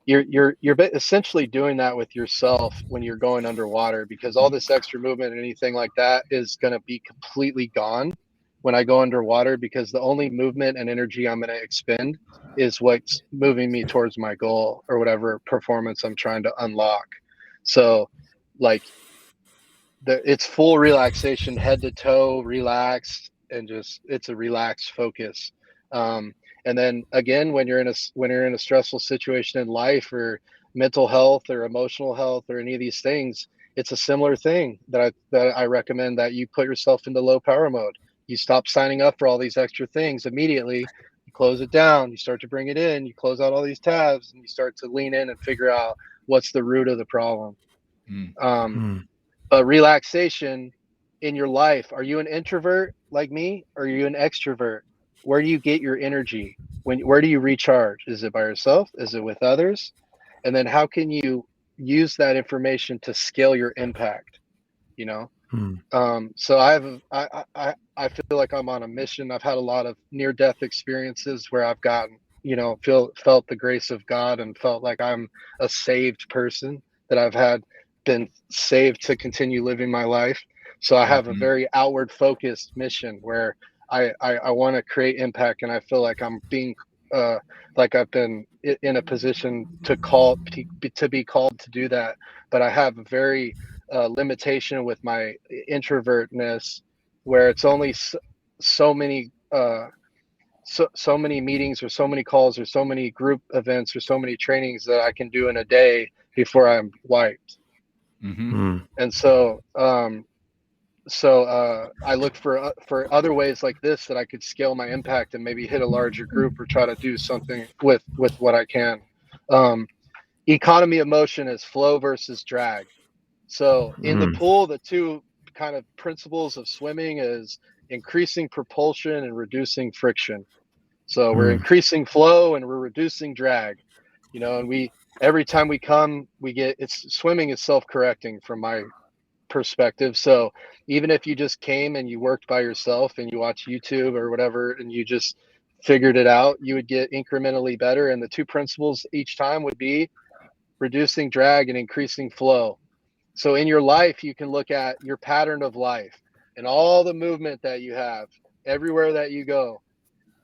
you're essentially doing that with yourself when you're going underwater, because all this extra movement and anything like that is going to be completely gone when I go underwater, because the only movement and energy I'm going to expend is what's moving me towards my goal or whatever performance I'm trying to unlock. So, like, it's full relaxation, head to toe, relaxed, and just, it's a relaxed focus. And then again, when you're in a stressful situation in life, or mental health or emotional health or any of these things, it's a similar thing that I recommend, that you put yourself into low power mode. You stop signing up for all these extra things immediately. You close it down. You start to bring it in. You close out all these tabs, and you start to lean in and figure out what's the root of the problem. But relaxation in your life, are you an introvert like me, or are you an extrovert? Where do you get your energy? Where do you recharge? Is it by yourself? Is it with others? And then how can you use that information to scale your impact? So I feel like I'm on a mission. I've had a lot of near-death experiences where I've gotten, felt the grace of God, and felt like I'm a saved person, that I've been saved to continue living my life. So I have a very outward focused mission where I want to create impact, and I feel like I'm being like I've been in a position to be called to do that. But I have a very limitation with my introvertness, where it's only so many so many meetings, or so many calls, or so many group events, or so many trainings that I can do in a day before I'm wiped. And so I look for other ways like this that I could scale my impact and maybe hit a larger group, or try to do something with what I can. Economy of motion is flow versus drag. So in the pool, the two kind of principles of swimming is increasing propulsion and reducing friction. So we're increasing flow and we're reducing drag, and every time we come, swimming is self-correcting from my perspective. So even if you just came and you worked by yourself and you watch YouTube or whatever, and you just figured it out, you would get incrementally better. And the two principles each time would be reducing drag and increasing flow. So in your life, you can look at your pattern of life and all the movement that you have everywhere that you go.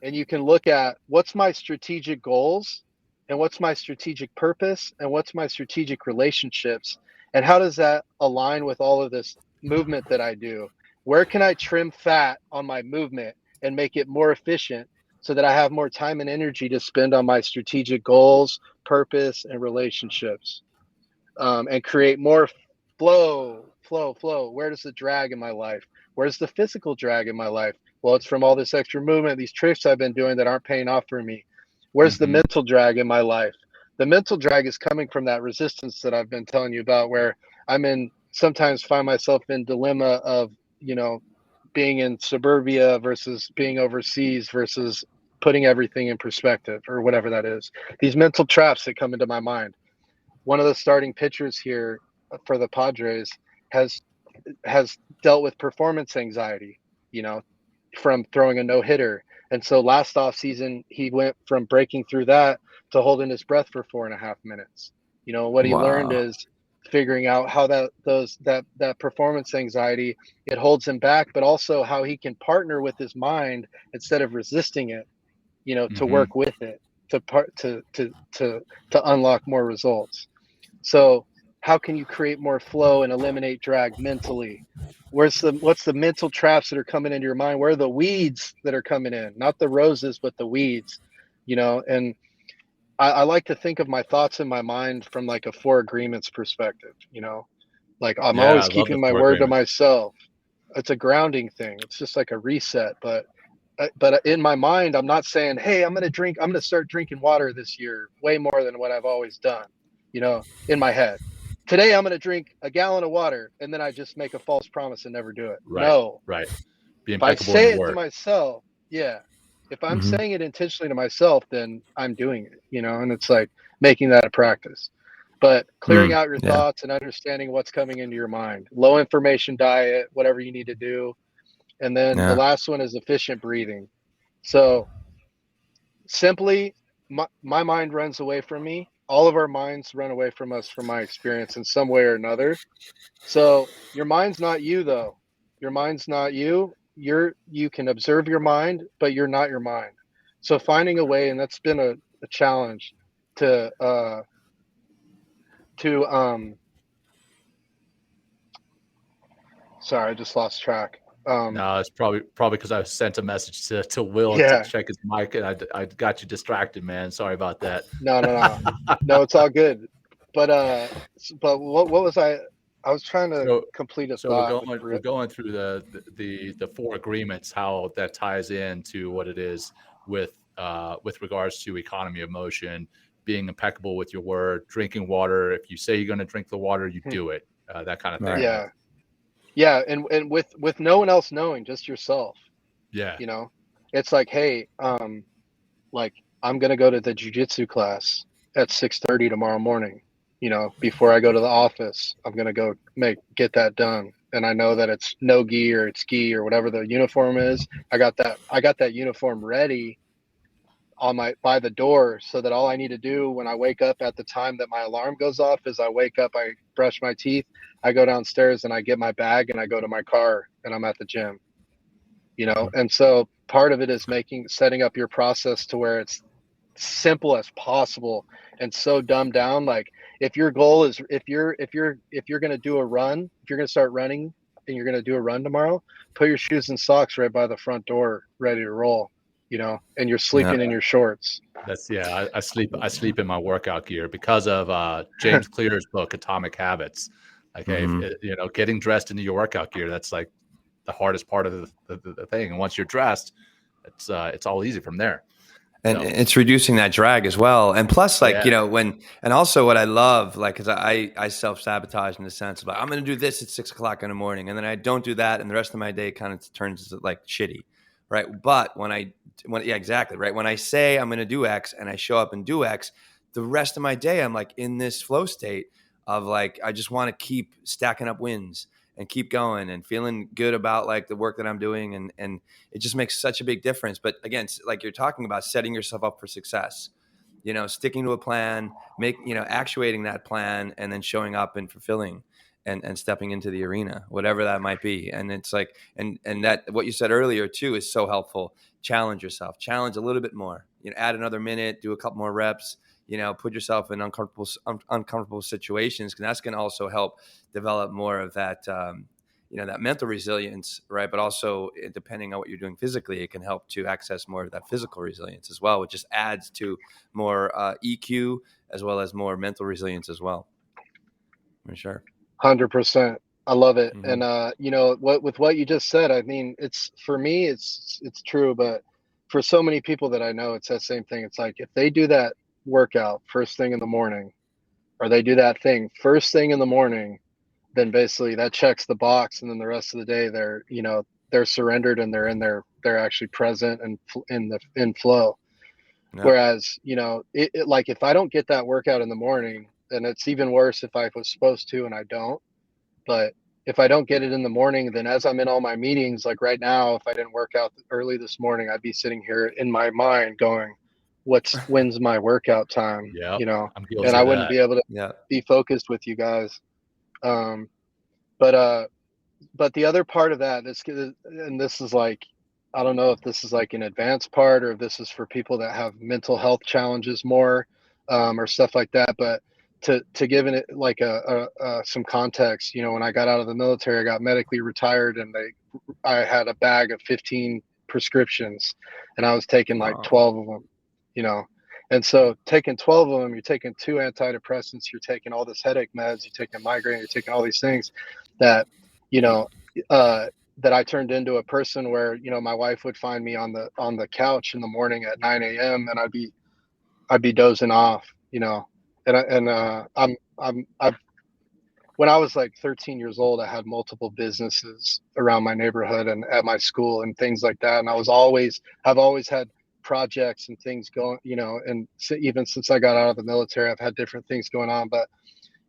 And you can look at, what's my strategic goals, and what's my strategic purpose, and what's my strategic relationships, and how does that align with all of this movement that I do? Where can I trim fat on my movement and make it more efficient, so that I have more time and energy to spend on my strategic goals, purpose, and relationships, and create more flow. Where does the drag in my life? Where's the physical drag in my life? Well, it's from all this extra movement, these tricks I've been doing that aren't paying off for me. Where's the mental drag in my life? The mental drag is coming from that resistance that I've been telling you about, where sometimes find myself in dilemma of, being in suburbia versus being overseas, versus putting everything in perspective, or whatever that is. These mental traps that come into my mind. One of the starting pitchers here for the Padres has has dealt with performance anxiety, from throwing a no-hitter. And so last off season, he went from breaking through that to holding his breath for 4.5 minutes. What he learned
Wow.
is figuring out how that performance anxiety, it holds him back, but also how he can partner with his mind instead of resisting it, to work with it, to unlock more results. So how can you create more flow and eliminate drag mentally? What's the mental traps that are coming into your mind? Where are the weeds that are coming in? Not the roses, but the weeds, and I like to think of my thoughts in my mind from like a 4 agreements perspective, like I'm
Yeah, I
always
love the
keeping my
4
word to
agreements.
myself. It's a grounding thing. It's just like a reset. But in my mind, I'm not saying, hey, I'm going to start drinking water this year way more than what I've always done, in my head. Today, I'm going to drink a gallon of water, and then I just make a false promise and never do it.
Right,
No,
right. Be
if I
impeccable in
say
your
it to
word.
myself, yeah, if I'm
Mhm.
saying it intentionally to myself, then I'm doing it, and it's like making that a practice. But clearing out your
Yeah.
thoughts and understanding what's coming into your mind, low information diet, whatever you need to do. And then the
Yeah.
last one is efficient breathing. So simply, my mind runs away from me. All of our minds run away from us, from my experience, in some way or another. So your mind's not you, though. Your mind's not you. You can observe your mind, but you're not your mind. So finding a way, and that's been a challenge to to sorry, I just lost track.
No, it's probably because I sent a message to Will to
Yeah,
check his mic, and I got you distracted, man. Sorry about that.
no, it's all good. But what was I was trying to
So
complete a
so
thought,
we're going through the 4 agreements, how that ties into what it is with regards to economy of motion, being impeccable with your word, drinking water. If you say you're going to drink the water, you do it. That kind of thing.
Right.
yeah, yeah, and with no one else knowing, just yourself.
Yeah.
You know, it's like, hey, like I'm gonna go to the jujitsu class at 6:30 tomorrow morning. Before I go to the office, I'm gonna go get that done. And I know that it's no gi or it's gi or whatever the uniform is. I got that uniform ready by the door, so that all I need to do when I wake up at the time that my alarm goes off is I wake up, I brush my teeth, I go downstairs and I get my bag and I go to my car and I'm at the gym. And so part of it is setting up your process to where it's simple as possible and so dumbed down. Like if your goal is, if you're going to do a run, if you're going to start running and you're going to do a run tomorrow, put your shoes and socks right by the front door ready to roll, and you're
Yeah.
sleeping in your shorts.
That's I sleep in my workout gear because of James Clear's book Atomic Habits. Okay,
Mhm.
getting dressed into your workout gear, that's like the hardest part of the thing. And once you're dressed, it's all easy from there.
And
So
it's reducing that drag as well. And plus, like,
yeah,
and also what I love, like, cause I self-sabotage in the sense of like, I'm going to do this at 6:00 in the morning. And then I don't do that. And the rest of my day kind of turns like shitty. Right. But yeah, exactly. Right. When I say I'm going to do X and I show up and do X, the rest of my day, I'm like in this flow state of like, I just want to keep stacking up wins and keep going and feeling good about like the work that I'm doing. And it just makes such a big difference. But again, like you're talking about setting yourself up for success, sticking to a plan, actuating that plan and then showing up and fulfilling and stepping into the arena, whatever that might be. And it's like, and that what you said earlier too is so helpful. Challenge yourself, challenge a little bit more, add another minute, do a couple more reps, put yourself in uncomfortable situations. Cause that's going to also help develop more of that, that mental resilience, right? But also depending on what you're doing physically, it can help to access more of that physical resilience as well, which just adds to more EQ as well as more mental resilience as well. For sure.
100%. I love it.
Mm-hmm.
And with what you just said, I mean, it's for me, it's true, but for so many people that I know, it's that same thing. It's like if they do that workout first thing in the morning, or they do that thing first thing in the morning, then basically that checks the box, and then the rest of the day they're surrendered and they're actually present and in flow.
Yep.
Whereas it like if I don't get that workout in the morning, then it's even worse if I was supposed to and I don't. But if I don't get it in the morning, then as I'm in all my meetings, like right now, if I didn't work out early this morning, I'd be sitting here in my mind going, when's my workout time?
Yeah,
You know,
I'm guilty
and I
of
wouldn't
that.
be able to
Yeah.
be focused with you guys. But the other part of that, and this is like, I don't know if this is like an advanced part or if this is for people that have mental health challenges more, or stuff like that. But to give it like some context, you know, when I got out of the military, I got medically retired, and I had a bag of 15 prescriptions, and I was taking like
Wow.
12 of them, you know. And so taking 12 of them, you're taking 2 antidepressants, you're taking all this headache meds, you're taking migraine, you're taking all these things that, you know, that I turned into a person where, you know, my wife would find me on the couch in the morning at 9 a.m. and I'd be dozing off, you know. I've when I was like 13 years old, I had multiple businesses around my neighborhood and at my school and things like that. And I've always had projects and things going, you know, and even since I got out of the military, I've had different things going on, but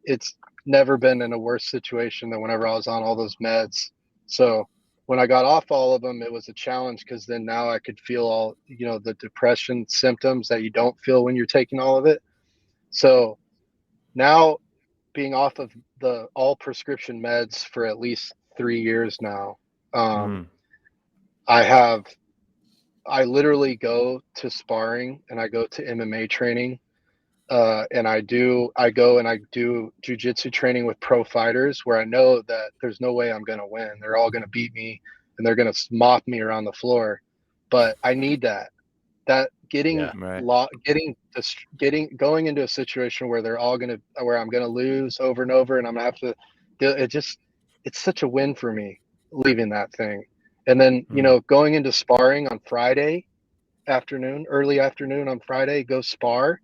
it's never been in a worse situation than whenever I was on all those meds. So when I got off all of them, it was a challenge because then now I could feel all, you know, the depression symptoms that you don't feel when you're taking all of it. So now, being off of the all prescription meds for at least 3 years now, I literally go to sparring and I go to MMA training, and I go and I do jujitsu training with pro fighters where I know that there's no way I'm going to win. They're all going to beat me and they're going to mop me around the floor. But I need that getting going into a situation where where I'm going to lose over and over and I'm going to have to it's such a win for me leaving that thing. And then, you know, going into sparring on Friday afternoon, early afternoon on Friday, go spar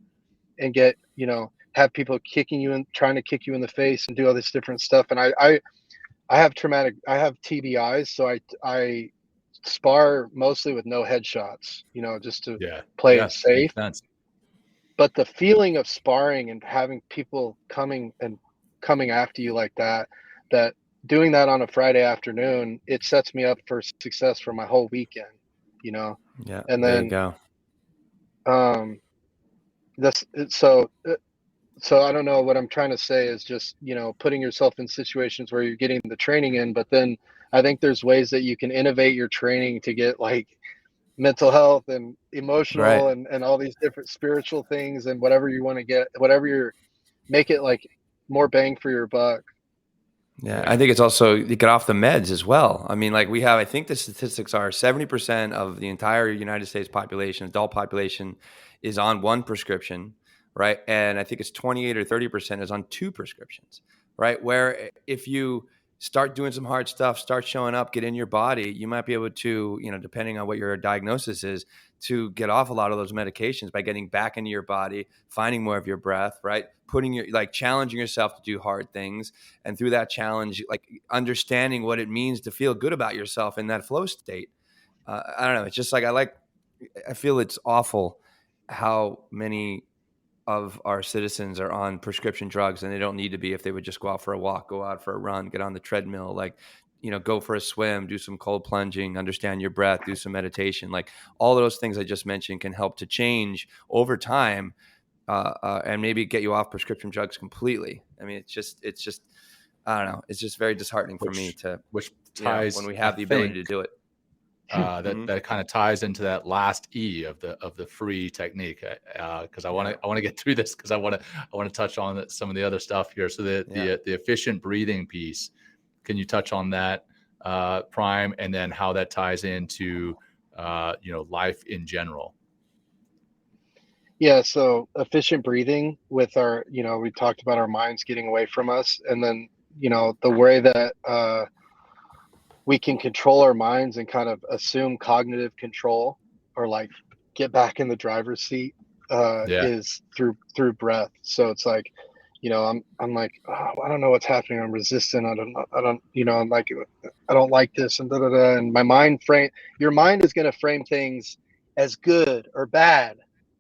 and get, you know, have people kicking you and trying to kick you in the face and do all this different stuff. And I have TBIs, so I spar mostly with no headshots, you know, just to play it safe. But the feeling of sparring and having people coming after you like that doing that on a Friday afternoon, it sets me up for success for my whole weekend, you know.
Yeah.
And
there
then
you go.
So I don't know, what I'm trying to say is just, you know, putting yourself in situations where you're getting the training in, but then I think there's ways that you can innovate your training to get like mental health and emotional and all these different spiritual things and whatever you want to get, make it like more bang for your buck.
Yeah, I think it's also you get off the meds as well. I mean, like I think the statistics are 70% of the entire United States population, adult population, is on one prescription, right? And I think it's 28 or 30% is on 2 prescriptions, right? Where if you start doing some hard stuff, start showing up, get in your body, you might be able to, you know, depending on what your diagnosis is, to get off a lot of those medications by getting back into your body, finding more of your breath, right? Challenging yourself to do hard things. And through that challenge, like understanding what it means to feel good about yourself in that flow state. I don't know. It's just like, I feel it's awful how many of our citizens are on prescription drugs and they don't need to be if they would just go out for a walk, go out for a run, get on the treadmill, like, you know, go for a swim, do some cold plunging, understand your breath, do some meditation. Like all those things I just mentioned can help to change over time and maybe get you off prescription drugs completely. I mean, it's just, I don't know. It's just very disheartening for me
which ties,
when we have the ability to do it.
That kind of ties into that last E of the F.R.E.E technique, because I want to get through this because I want to touch on some of the other stuff here. So the efficient breathing piece, can you touch on that, Prime, and then how that ties into you know, life in general?
Yeah, so efficient breathing with our, you know, we talked about our minds getting away from us, and then, you know, the way that we can control our minds and kind of assume cognitive control or like get back in the driver's seat is through breath. So it's like, you know, I'm like, oh, I don't know what's happening. I'm resistant. I don't, you know, I'm like, I don't like this and and my your mind is going to frame things as good or bad,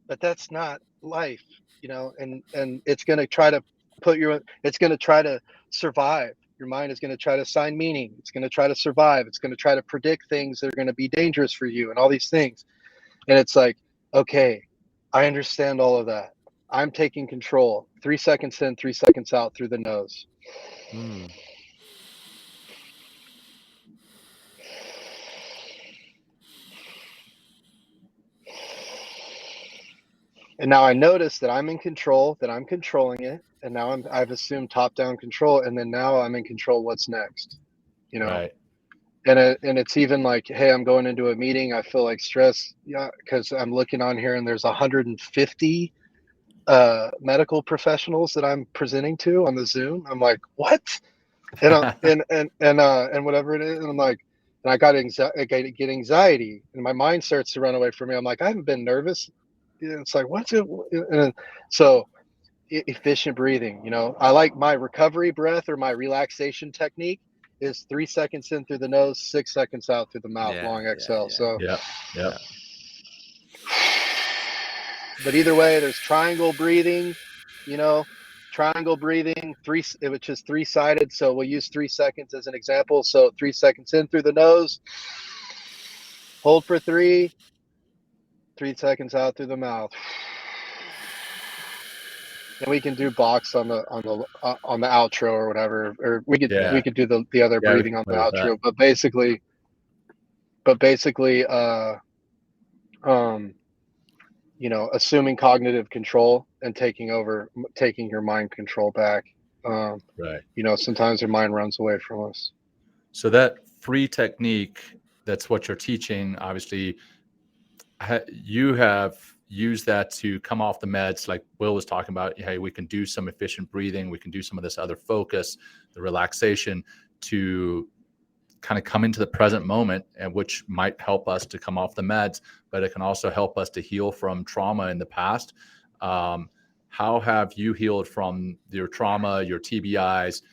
but that's not life, you know, and it's going to try to it's going to try to survive. Your mind is going to try to assign meaning. It's going to try to survive. It's going to try to predict things that are going to be dangerous for you and all these things. And it's like, okay, I understand all of that. I'm taking control. 3 seconds in, 3 seconds out through the nose.
Mm.
And now I notice that I'm in control, that I'm controlling it. And now I've assumed top-down control. And then now I'm in control. What's next? You know?
Right.
And it's even like, hey, I'm going into a meeting. I feel like stress, yeah, because I'm looking on here and there's 150 medical professionals that I'm presenting to on the Zoom. I'm like, what? And whatever it is, and I'm like, and I get anxiety, and my mind starts to run away from me. I'm like, I haven't been nervous. It's like, what's it? And so efficient breathing. You know, I like my recovery breath or my relaxation technique is 3 seconds in through the nose, 6 seconds out through the mouth, long exhale. So
yeah.
But either way, there's triangle breathing, you know, triangle breathing, which is 3-sided. So we'll use 3 seconds as an example. So 3 seconds in through the nose, hold for 3, 3 seconds out through the mouth. And we can do box on the outro or whatever, or we could do the other breathing on the outro. But basically, you know, assuming cognitive control and taking your mind control back.
Right.
You know, sometimes your mind runs away from us.
So that F.R.E.E technique, that's what you're teaching. Obviously, you have used that to come off the meds, like Will was talking about. Hey, we can do some efficient breathing. We can do some of this other focus, the relaxation, to kind of come into the present moment, and which might help us to come off the meds, but it can also help us to heal from trauma in the past. How have you healed from your trauma, your TBIs,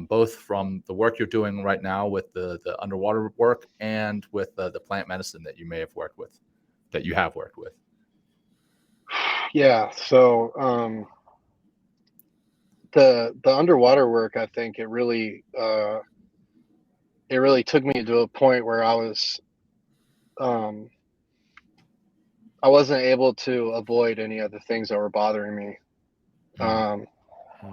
both from the work you're doing right now with the underwater work and with the plant medicine that you may have worked with, that you have worked with?
Yeah. So the underwater work, I think it really took me to a point where I wasn't able to avoid any of the things that were bothering me.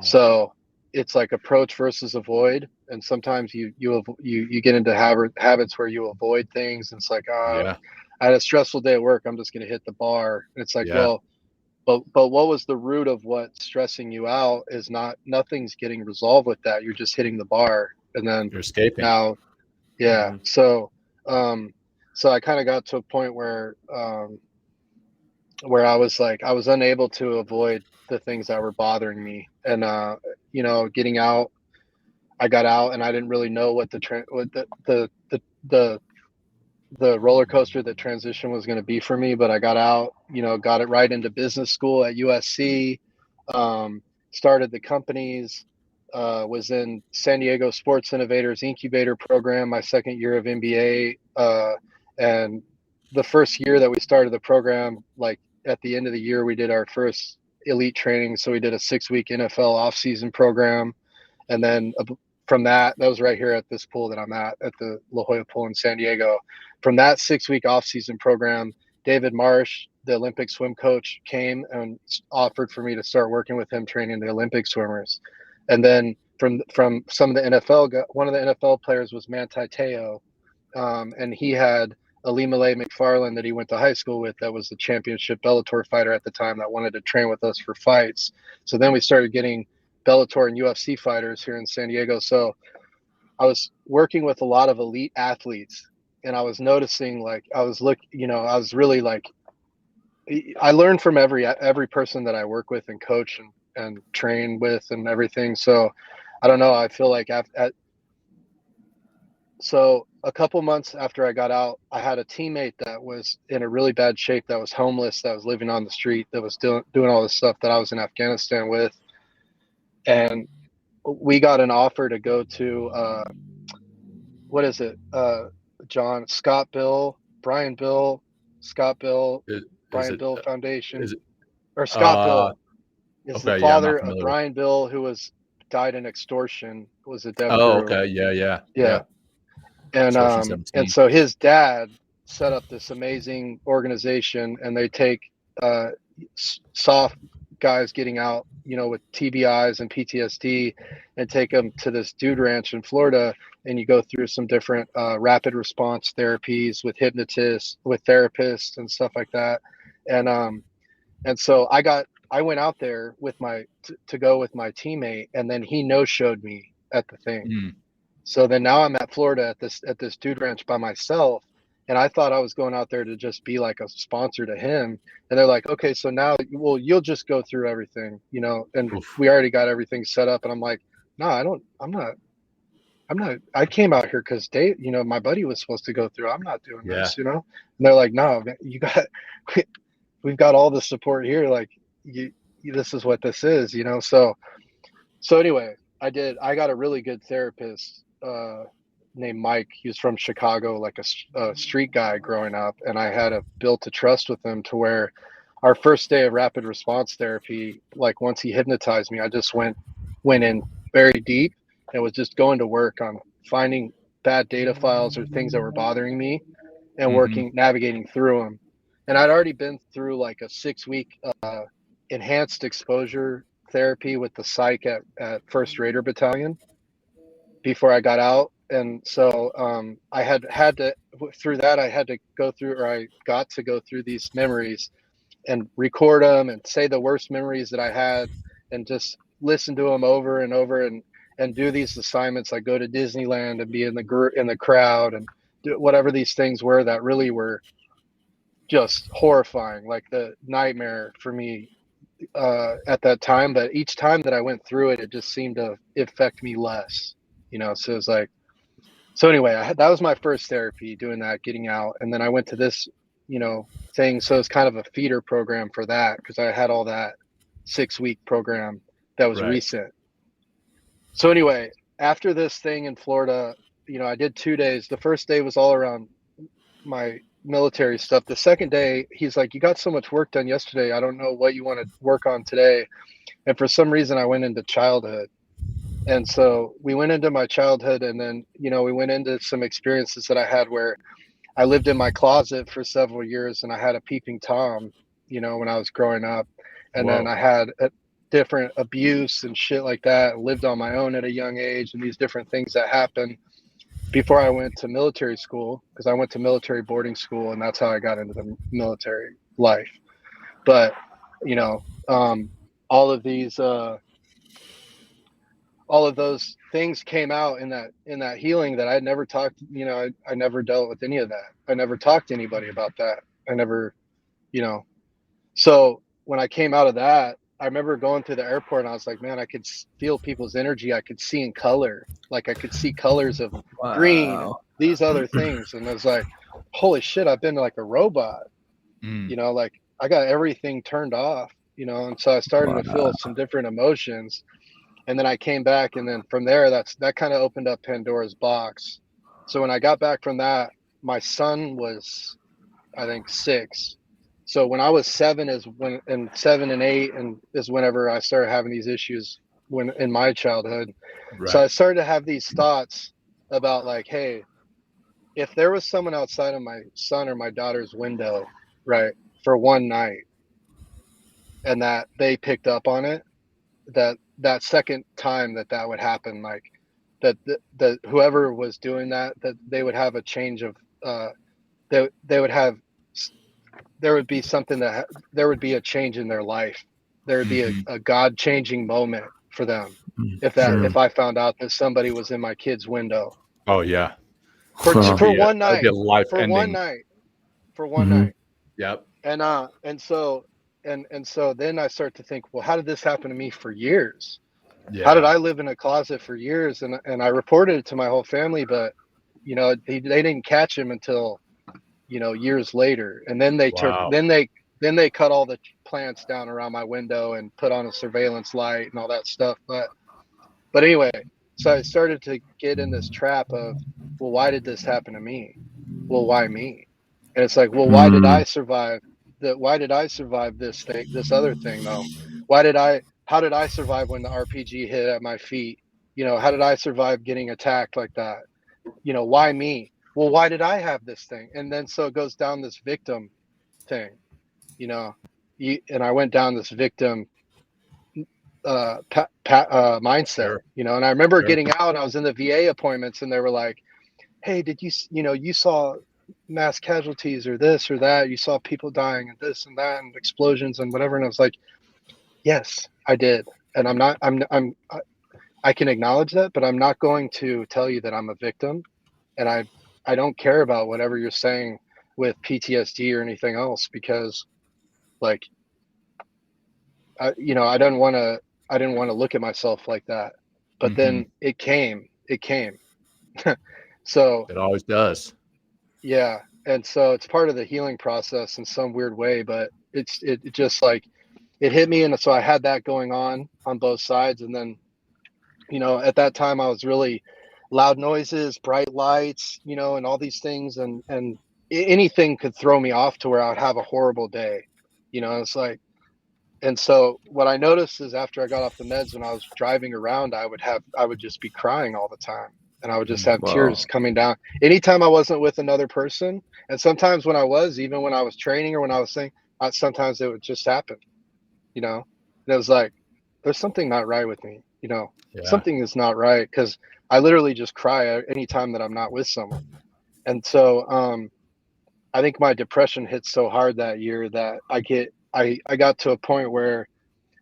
So it's like approach versus avoid, and sometimes you get into habits where you avoid things, and it's like, I had a stressful day at work, I'm just going to hit the bar. And it's like, well, but what was the root of what's stressing you out is nothing's getting resolved with that. You're just hitting the bar, and then
you're escaping
now. Yeah. So I kind of got to a point where I was like, I was unable to avoid the things that were bothering me. And, you know, getting out, I got out and I didn't really know what the roller coaster, the transition was going to be for me, but I got out, you know, got it right into business school at USC, started the companies, was in San Diego Sports Innovators Incubator Program, my second year of MBA. And the first year that we started the program, like at the end of the year, we did our first elite training. So we did a 6-week NFL off-season program. And then from that was right here at this pool that I'm at the La Jolla Pool in San Diego. From that 6-week off-season program, David Marsh, the Olympic swim coach, came and offered for me to start working with him training the Olympic swimmers. And then from some of the NFL, one of the NFL players was Manti Te'o, and he had Alimale McFarland that he went to high school with, that was the championship Bellator fighter at the time, that wanted to train with us for fights. So then we started getting Bellator and UFC fighters here in San Diego. So I was working with a lot of elite athletes, and I was noticing, like, I was really like, I learned from every person that I work with and coach and train with and everything. So I don't know. I feel like so a couple months after I got out, I had a teammate that was in a really bad shape, that was homeless, that was living on the street, that was doing all this stuff that I was in Afghanistan with. And we got an offer to go to, what is it? Brian Bill Foundation, or Scott Bill is the father of Brian Bill, who was died in extortion, was a dev
Oh,
crew.
okay. Yeah.
And
Extortion
so his dad set up this amazing organization, and they take soft guys getting out, with TBIs and PTSD, and take them to this dude ranch in Florida, and you go through some different rapid response therapies with hypnotists, with therapists, and stuff like that. And so I went out there with to go with my teammate, and then he no-showed me at the thing.
Mm.
So then now I'm at Florida at this dude ranch by myself, and I thought I was going out there to just be like a sponsor to him. And they're like, okay, so now, well, you'll just go through everything, and
Oof.
we already got everything set up. And I'm like, no, I'm not. I came out here because Dave, my buddy was supposed to go through. I'm not doing this, And they're like, no, man, we've got all the support here. Like, this is what this is, So anyway, I got a really good therapist named Mike. He was from Chicago, like a street guy growing up, and I had built a trust with him to where our first day of rapid response therapy, like once he hypnotized me, I just went in very deep and was just going to work on finding bad data files or things that were bothering me and navigating through them. And I'd already been through like a 6-week enhanced exposure therapy with the psych at 1st Raider Battalion before I got out. And so I had to, through that, I got to go through these memories and record them and say the worst memories that I had and just listen to them over and over and do these assignments. I go to Disneyland and be in the crowd and do whatever these things were that really were just horrifying, like the nightmare for me at that time. But each time that I went through it, it just seemed to affect me less, so it's like, so anyway, that was my first therapy, doing that, getting out. And then I went to this, thing. So it's kind of a feeder program for that, because I had all that 6-week program that was recent. So anyway, after this thing in Florida, I did 2 days. The first day was all around my military stuff. The second day, he's like, you got so much work done yesterday. I don't know what you want to work on today. And for some reason, I went into childhood. And so we went into my childhood, and then, we went into some experiences that I had where I lived in my closet for several years, and I had a peeping Tom, when I was growing up. And then I had a different abuse and shit like that, and lived on my own at a young age, and these different things that happened before I went to military school, because I went to military boarding school, and that's how I got into the military life. But, all of those things came out in that healing that I had never talked, I never dealt with any of that. I never talked to anybody about that. I never, so when I came out of that, I remember going through the airport, and I was like, man, I could feel people's energy. I could see in color. Like I could see colors of green and these other things. And I was like, holy shit, I've been like a robot, like I got everything turned off, and so I started to feel some different emotions. And then I came back, and then from there, that kind of opened up Pandora's box. So when I got back from that, my son was, I think, 6. So when I was 7 and 7 and 8 is whenever I started having these issues in my childhood. Right. So I started to have these thoughts about like, hey, if there was someone outside of my son or my daughter's window, right, for one night, and that they picked up on it, that second time that would happen, like that whoever was doing that they would have a change of there would be something there would be a change in their life. There would be a God changing moment for them if I found out that somebody was in my kid's window.
Oh yeah.
For one night. For one night.
Yep.
And so then I start to think, well, how did this happen to me for years? Yeah. How did I live in a closet for years? And I reported it to my whole family, but they didn't catch him until years later. And then they then they cut all the plants down around my window and put on a surveillance light and all that stuff. But anyway, so I started to get in this trap of, well, why did this happen to me? Well, why me? And it's like, well, why did I survive? Why did I survive this other thing though? Why did I how did I survive when the RPG hit at my feet? You know, how did I survive getting attacked like that? You know, why me? Well, why did I have this thing? And then so it goes down this victim thing, you know, and I went down this victim mindset,
Sure.
you know, and I remember
Sure.
getting out, I was in the VA appointments and they were like, hey, did you know, you saw mass casualties or this or that, you saw people dying and this and that and explosions and whatever. And I was like, yes, I did. And I can acknowledge that, but I'm not going to tell you that I'm a victim. And I don't care about whatever you're saying with PTSD or anything else, because like, you know, I didn't want to look at myself like that. But then it came. So
It always does.
yeah. And so it's part of the healing process in some weird way, but it just like, it hit me. And so I had that going on both sides. And then, you know, at that time I was really loud noises, bright lights, you know, and all these things. And anything could throw me off to where I'd have a horrible day, you know. It's like, and so what I noticed is after I got off the meds, when I was driving around, I would just be crying all the time. And I would just have tears coming down anytime I wasn't with another person. And sometimes when I was, even when I was training or when I was saying, sometimes it would just happen, you know. And it was like, there's something not right with me, you know. Something is not right, because I literally just cry anytime that I'm not with someone. And so I think my depression hit so hard that year that I got to a point where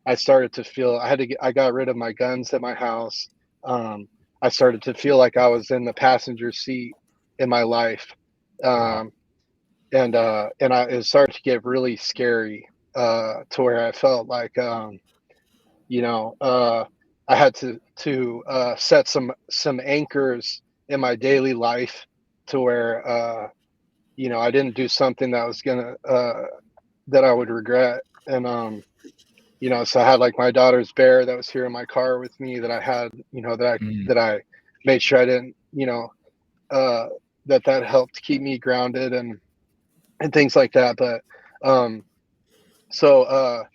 I started to feel I got rid of my guns at my house. I started to feel like I was in the passenger seat in my life. And it started to get really scary, to where I felt like, you know, I had to set some anchors in my daily life to where, you know, I didn't do something that was gonna that I would regret. And you know, so I had like my daughter's bear that was here in my car with me, that I had, you know, that I made sure I didn't, you know, that helped keep me grounded and things like that. But so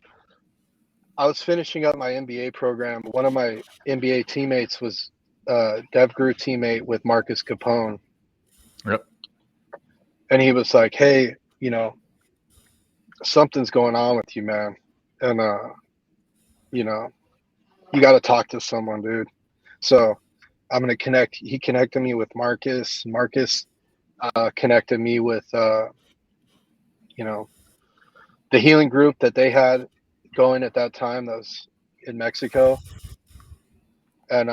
I was finishing up my MBA program. One of my MBA teammates was DevGru teammate with Marcus Capone.
Yep.
And he was like, hey, you know, something's going on with you, man. And you know, you got to talk to someone, dude. So I'm going to connect. He connected me with Marcus. Marcus connected me with, you know, the healing group that they had going at that time that was in Mexico. And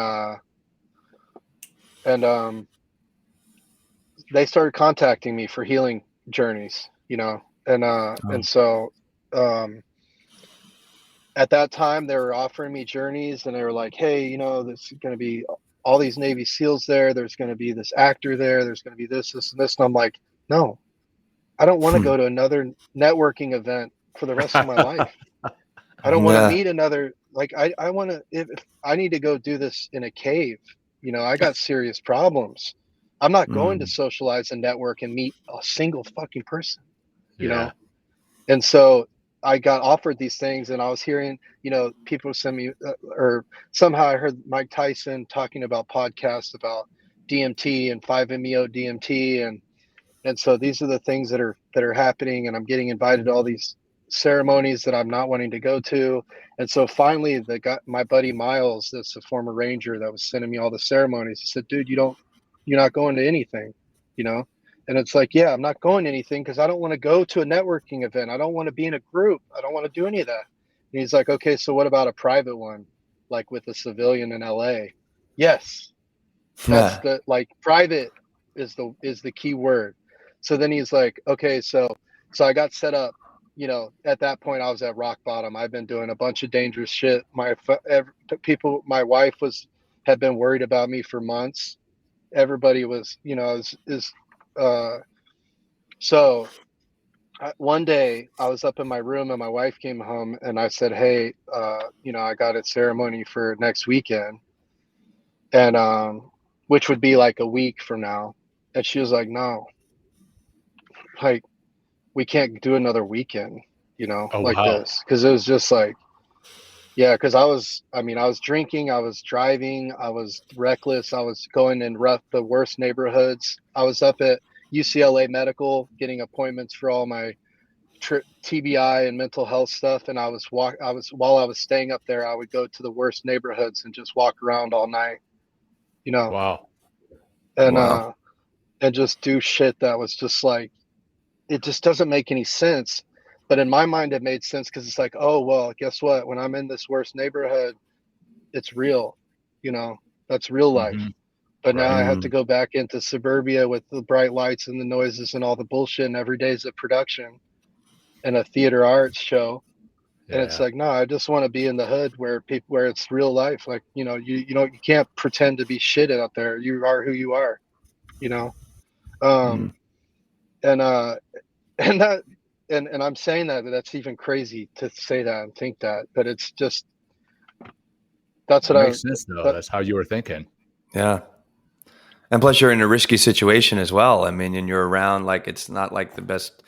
they started contacting me for healing journeys, you know. And so at that time they were offering me journeys, and they were like, hey, you know, there's going to be all these Navy SEALs there. There's going to be this actor there. There's going to be this, and this. And I'm like, no, I don't want to go to another networking event for the rest of my life. I don't want to meet another, like, I want to, if I need to go do this in a cave, you know, I got serious problems. I'm not going to socialize and network and meet a single fucking person, you know? And so I got offered these things, and I was hearing, you know, people send me, or somehow I heard Mike Tyson talking about podcasts about DMT and 5-MeO DMT. And so these are the things that are happening, and I'm getting invited to all these ceremonies that I'm not wanting to go to. And so finally my buddy Miles, that's a former Ranger that was sending me all the ceremonies, he said, dude, you're not going to anything, you know? And it's like, yeah, I'm not going to anything because I don't want to go to a networking event. I don't want to be in a group. I don't want to do any of that. And he's like, okay, so what about a private one, like with a civilian in LA? Yes. That's the, like, private is the key word. So then he's like, okay, so I got set up, you know. At that point I was at rock bottom. I've been doing a bunch of dangerous shit. My wife had been worried about me for months. Everybody was, you know, so one day I was up in my room and my wife came home, and I said, hey, you know, I got a ceremony for next weekend, and which would be like a week from now. And she was like, no, like, we can't do another weekend, you know, this. Cause it was just like, Yeah, because I was drinking, I was driving, I was reckless, I was going in the worst neighborhoods. I was up at UCLA Medical getting appointments for all my TBI and mental health stuff, and while I was staying up there, I would go to the worst neighborhoods and just walk around all night,
Wow.
and
Wow.
and just do shit that was just like, it just doesn't make any sense. But in my mind, it made sense because it's like, oh, well, guess what? When I'm in this worst neighborhood, it's real, that's real life.
Mhm.
But now I
Right.
have to go back into suburbia with the bright lights and the noises and all the bullshit, and every day is a production and a theater arts show. And it's
Yeah.
like, no, I just want to be in the hood where it's real life. Like, you can't pretend to be shit out there. You are who you are, you know? Um, and, and that, and I'm saying that's even crazy to say that and think that, but it's just, that's
It
what
makes sense though. That's how you were thinking.
Yeah. And plus you're in a risky situation as well. I mean, and you're around, like, it's not like the best,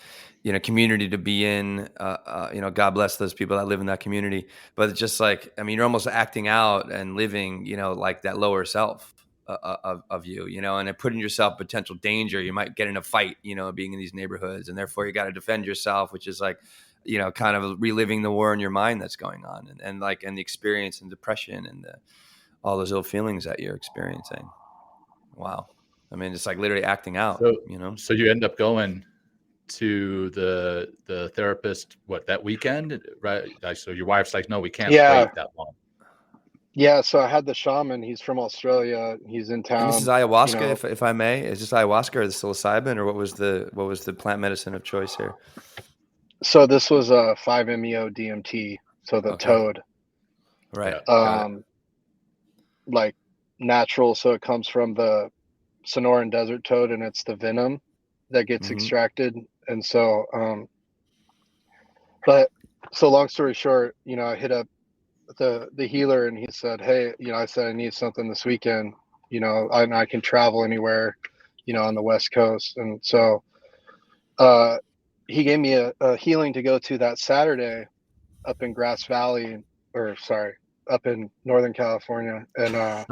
community to be in. God bless those people that live in that community. But it's just like, I mean, you're almost acting out and living, like that lower self of you, and then putting yourself in potential danger. You might get in a fight, being in these neighborhoods, and therefore you got to defend yourself, which is like, kind of reliving the war in your mind that's going on, and the experience and depression and all those ill feelings that you're experiencing. Wow. I mean, it's like literally acting out,
So you end up going to the therapist that weekend, right? Like, so your wife's like, no, we can't
Yeah.
wait that long.
Yeah. So I had the shaman, he's from Australia. He's in town.
And this is ayahuasca, if I may. Is this ayahuasca or the psilocybin, or what was the plant medicine of choice here?
So this was a 5-MeO DMT. So the toad,
Right.
Yeah.
Got it.
like natural. So it comes from the Sonoran desert toad, and it's the venom that gets extracted. And so, but so long story short, I hit up the healer, and he said, hey, I said, I need something this weekend, I can travel anywhere, on the West Coast. And so, he gave me a healing to go to that Saturday up in Grass Valley, or sorry, up in Northern California. And,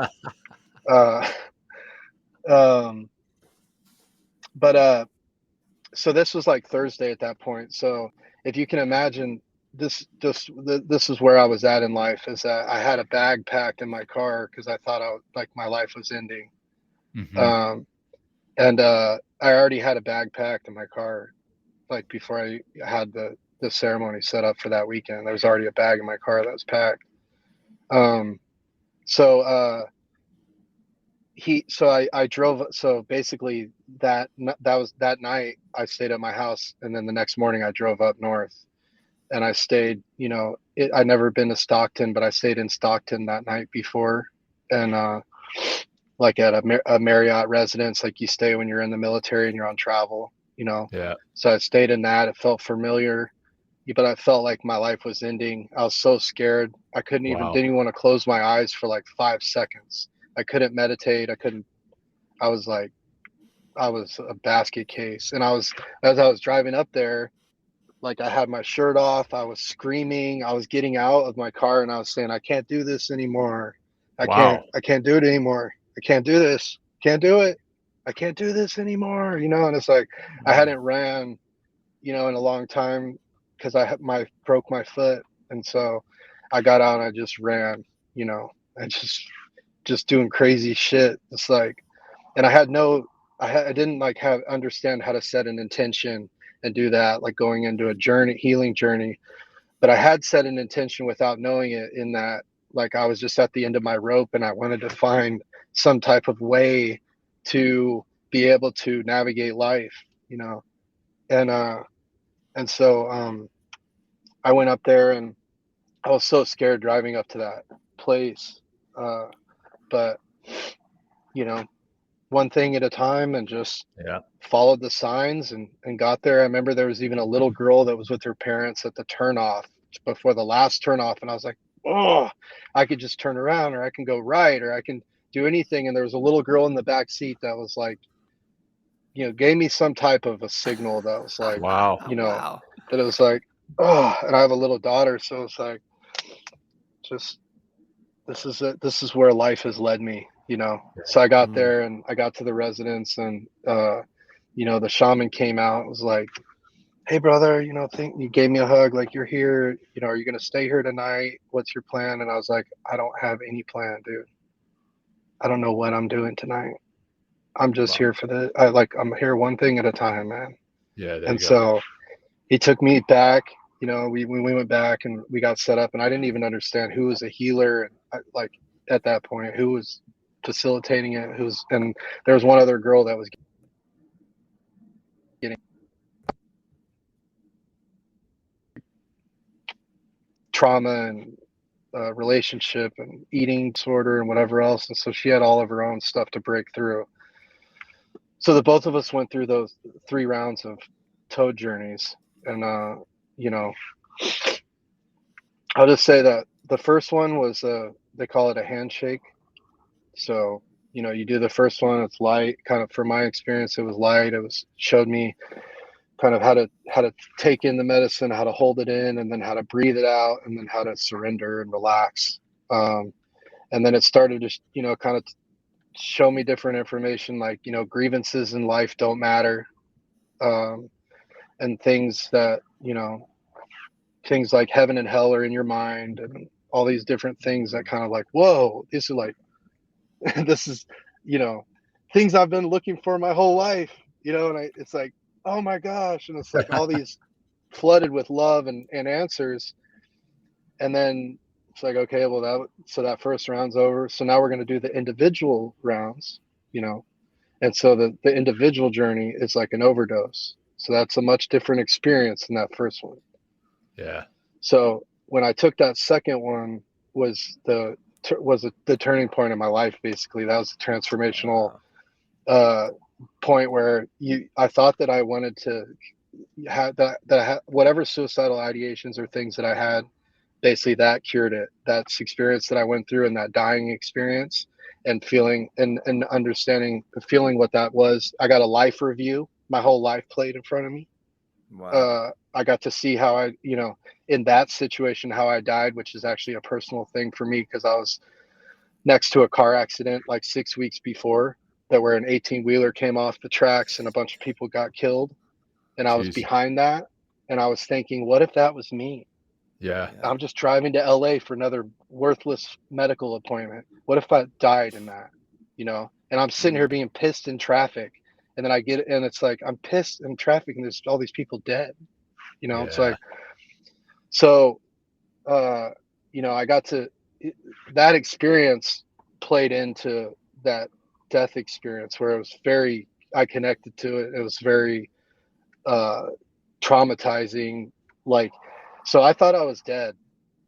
but so this was like Thursday at that point. So if you can imagine, this is where I was at in life, is that I had a bag packed in my car because I thought my life was ending.
Mm-hmm.
And I already had a bag packed in my car, like before I had the ceremony set up for that weekend. There was already a bag in my car that was packed. I drove. So basically that was that night I stayed at my house, and then the next morning I drove up north, and I stayed, I'd never been to Stockton, but I stayed in Stockton that night before. And like at a Marriott residence, like you stay when you're in the military and you're on travel,
Yeah.
So I stayed in that. It felt familiar, but I felt like my life was ending. I was so scared. I didn't even want to close my eyes for like 5 seconds. I couldn't meditate. I was a basket case. And as I was driving up there, like I had my shirt off, I was screaming, I was getting out of my car, and I was saying, I can't do this anymore. I can't do it anymore. I can't do this. Can't do it. I can't do this anymore. And it's like, I hadn't ran, in a long time because broke my foot. And so I got out and I just ran, I just doing crazy shit. It's like, and I didn't understand how to set an intention and do that, like going into a healing journey. But I had set an intention without knowing it, in that, like, I was just at the end of my rope and I wanted to find some type of way to be able to navigate life, and so I went up there, and I was so scared driving up to that place. But, one thing at a time, and just followed the signs and got there. I remember there was even a little girl that was with her parents at the turnoff before the last turnoff. And I was like, oh, I could just turn around, or I can go right, or I can do anything. And there was a little girl in the back seat that was like, gave me some type of a signal that was like,
Wow.
that it was like, oh, and I have a little daughter. So it's like, just this is where life has led me, you know. So I got there and I got to the residence, and you know, the shaman came out and was like, hey brother, you know, you gave me a hug, like, you're here, you know, are you gonna stay here tonight? What's your plan? And I was like, I don't have any plan, dude. I don't know what I'm doing tonight. I'm just here for I'm here one thing at a time, man.
Yeah.
And so he took me back, you know, we went back and we got set up, and I didn't even understand who was a healer, and like at that point, who was facilitating it, and there was one other girl that was getting trauma and relationship and eating disorder and whatever else, and so she had all of her own stuff to break through. So the both of us went through those 3 rounds of toad journeys, and you know, I'll just say that the first one was they call it a handshake. So, you know, you do the first one, it's light, kind of, from my experience, it was light. Showed me kind of how to take in the medicine, how to hold it in, and then how to breathe it out, and then how to surrender and relax. And then it started to, you know, kind of show me different information, like, you know, grievances in life don't matter. And things that, you know, things like heaven and hell are in your mind, and all these different things that kind of like, whoa, this is like, this is, you know, things I've been looking for my whole life, you know, and it's like, oh my gosh. And it's like all these flooded with love and answers. And then it's like, okay, well, so that first round's over. So now we're going to do the individual rounds, you know, and so the individual journey is like an overdose. So that's a much different experience than that first one.
Yeah.
So when I took that second one was the turning point in my life. Basically, that was the transformational point where I thought that I wanted to have that whatever suicidal ideations or things that I had, basically that cured it. That's experience that I went through, and that dying experience, and feeling and understanding, feeling what that was. I got a life review. My whole life played in front of me.
Wow.
I got to see how I, you know, in that situation, how I died, which is actually a personal thing for me, because I was next to a car accident like 6 weeks before, that where an 18-wheeler came off the tracks and a bunch of people got killed. And I was behind that, and I was thinking, what if that was me?
Yeah.
I'm just driving to LA for another worthless medical appointment. What if I died in that, you know? And I'm sitting here being pissed in traffic, and then I get it, and it's like, I'm pissed in traffic, and there's all these people dead, you know? It's like, so, you know, I got to, that experience played into that death experience, where it was I connected to it. It was very traumatizing. Like, so I thought I was dead,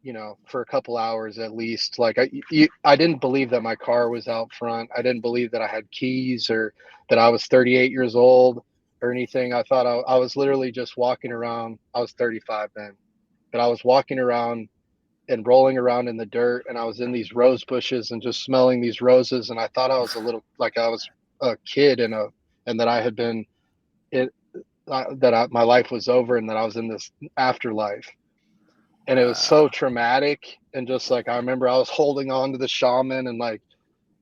you know, for a couple hours at least. Like I didn't believe that my car was out front. I didn't believe that I had keys, or that I was 38 years old or anything. I thought I was literally just walking around. I was 35 then, but I was walking around and rolling around in the dirt, and I was in these rose bushes and just smelling these roses. And I thought I was like I was a kid and that I had been my life was over, and that I was in this afterlife. And it was so traumatic. And just like, I remember I was holding on to the shaman and like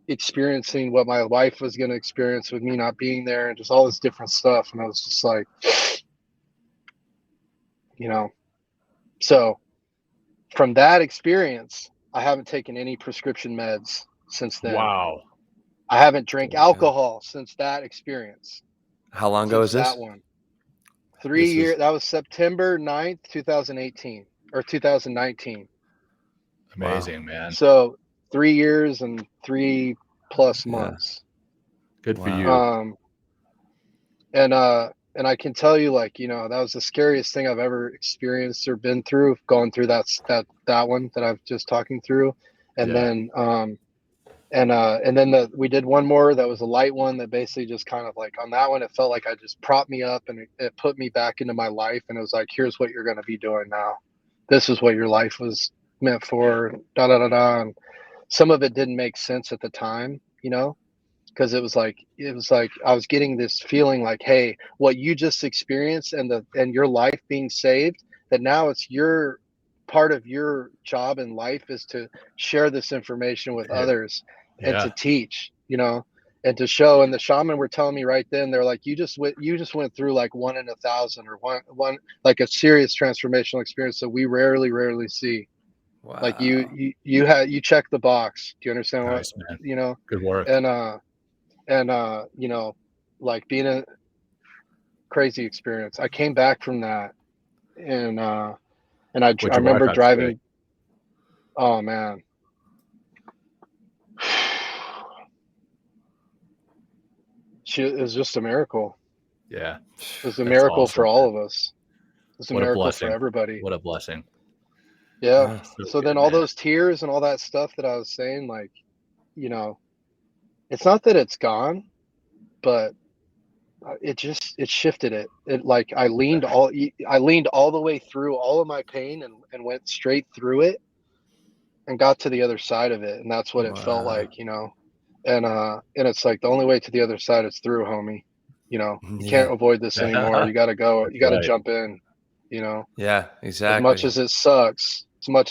experiencing what my wife was going to experience with me not being there, and just all this different stuff. And I was just like, you know, so from that experience, I haven't taken any prescription meds since then.
Wow.
I haven't drank alcohol since that experience.
How long ago is this?
That one. 3 years. That was September 9th, 2018 or 2019.
Amazing, man.
So 3 years and 3+ months.
Good for you.
And I can tell you, like, you know, that was the scariest thing I've ever experienced or been through, going through that one that I've just talking through. And then we did one more that was a light one, that basically just kind of like, on that one, it felt like I just propped me up, and it put me back into my life. And it was like, here's what you're going to be doing now. This is what your life was meant for, and some of it didn't make sense at the time, you know, because it was like I was getting this feeling like, hey, what you just experienced and your life being saved, that now it's your part of your job in life is to share this information with others and to teach, and to show. And the shaman were telling me right then, they're like, you just went through like 1 in 1,000 or one like a serious transformational experience that we rarely see.
Wow.
Like you check the box. Do you understand
Nice,
what,
man. Good work.
And like being a crazy experience. I came back from that, and I remember driving. Oh man. It was just a miracle.
Yeah.
It was a miracle awesome, for all of us. It was a miracle for everybody.
What a blessing.
Yeah. So then all those tears and all that stuff that I was saying, like, it's not that it's gone, but it shifted it. It like I leaned all the way through all of my pain and went straight through it and got to the other side of it. And that's what it felt like, and it's like the only way to the other side is through, homie. You can't avoid this anymore. You got to go. You got to jump in,
Yeah, exactly.
As much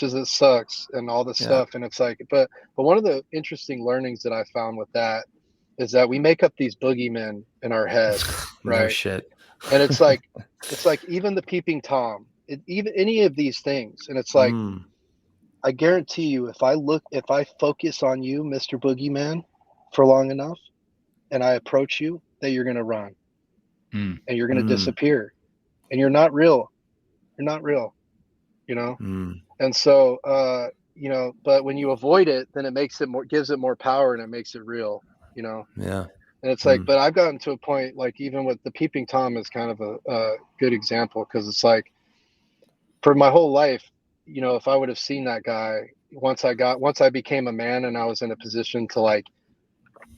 as it sucks and all this stuff. And it's like, but one of the interesting learnings that I found with that is that we make up these boogeymen in our head, right?
No shit.
And it's like even the peeping Tom, even any of these things. And it's like, I guarantee you, if I focus on you, Mr. Boogeyman, for long enough, and I approach you, that you're going to run and you're going to disappear and you're not real. You're not real, And so, but when you avoid it, then it gives it more power and it makes it real,
Yeah.
And it's like, but I've gotten to a point, like even with the peeping Tom is kind of a good example. Cause it's like for my whole life, if I would have seen that guy once I became a man and I was in a position to like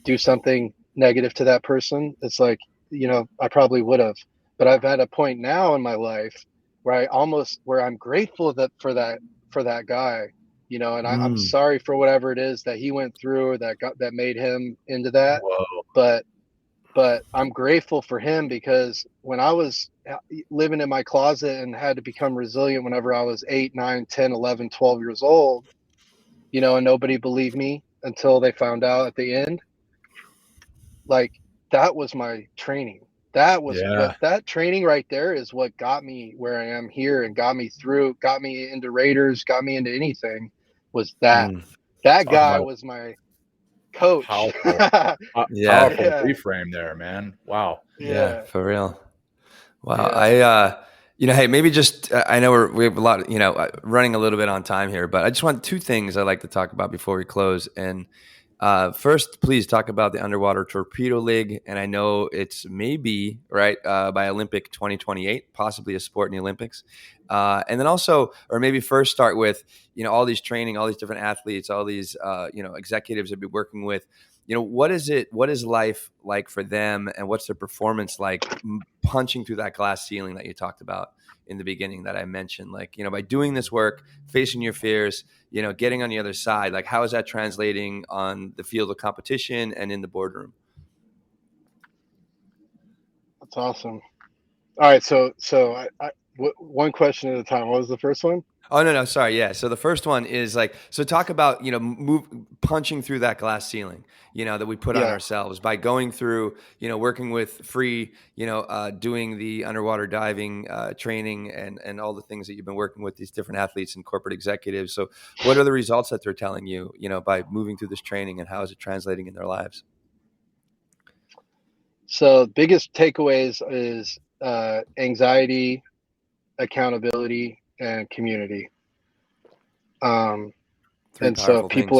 do something negative to that person, it's like, I probably would have, but I've had a point now in my life where I'm grateful for that guy, and I'm sorry for whatever it is that he went through or that made him into that. Whoa. But I'm grateful for him because when I was living in my closet and had to become resilient whenever I was 8, 9, 10, 11, 12 years old, and nobody believed me until they found out at the end. Like that was my training. That training right there is what got me where I am here and got me into Raiders, got me into anything. Was that guy was my coach.
Powerful reframe there, man. Wow.
Yeah, for real. Wow. Yeah. Hey, maybe just, I know we have a lot, running a little bit on time here, but I just want 2 things I'd like to talk about before we close. And first, please talk about the Underwater Torpedo League. And I know it's maybe by Olympic 2028, possibly a sport in the Olympics. And then also, or maybe first start with, all these training, all these different athletes, all these, executives that be working with, what is life like for them and what's their performance like punching through that glass ceiling that you talked about in the beginning that I mentioned, like, by doing this work, facing your fears, getting on the other side, like how is that translating on the field of competition and in the boardroom?
That's awesome. All right. So one question at a time. What was the first one?
Oh, no, sorry. Yeah. So the first one is like, so talk about, punching through that glass ceiling, that we put on ourselves by going through, working with F.R.E.E, doing the underwater diving training and all the things that you've been working with these different athletes and corporate executives. So what are the results that they're telling you, by moving through this training and how is it translating in their lives?
So biggest takeaways is anxiety, accountability, and community. And so people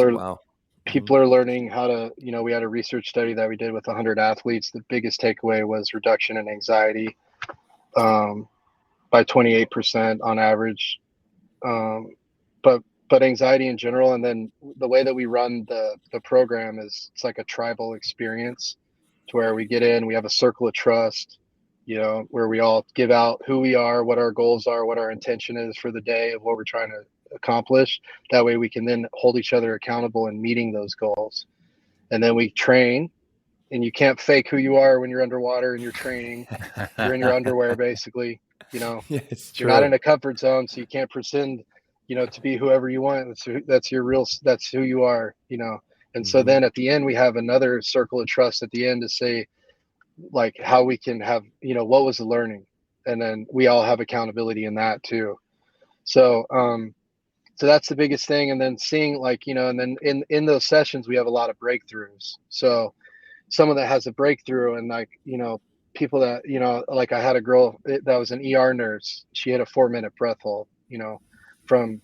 are learning how to, we had a research study that we did with 100 athletes. The biggest takeaway was reduction in anxiety by 28% on average. But anxiety in general. And then the way that we run the program is it's like a tribal experience to where we get in, we have a circle of trust, where we all give out who we are, what our goals are, what our intention is for the day of what we're trying to accomplish. That way we can then hold each other accountable in meeting those goals. And then we train, and you can't fake who you are when you're underwater and you're training. You're in your underwear, basically,
It's true.
You're not in a comfort zone, so you can't pretend to be whoever you want. That's who you are, And so
Mhm.
then at the end, we have another circle of trust at the end to say, like, how we can have, what was the learning? And then we all have accountability in that too. So, so that's the biggest thing. And then seeing, like, and then in those sessions, we have a lot of breakthroughs. So someone that has a breakthrough, and like, people that, like, I had a girl that was an ER nurse. She had a 4-minute breath hold, from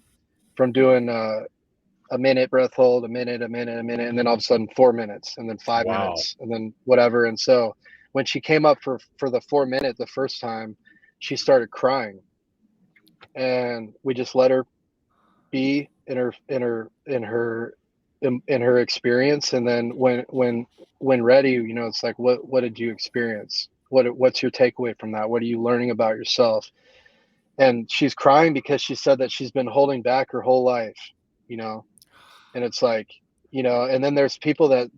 doing a minute breath hold, a minute, and then all of a sudden 4 minutes, and then 5
Wow.
minutes, and then whatever. And so when she came up for the 4 minute the first time, she started crying, and we just let her be in her experience. And then when ready, it's like, what did you experience? What's your takeaway from that? What are you learning about yourself? And she's crying because she said that she's been holding back her whole life, and it's like, and then there's people that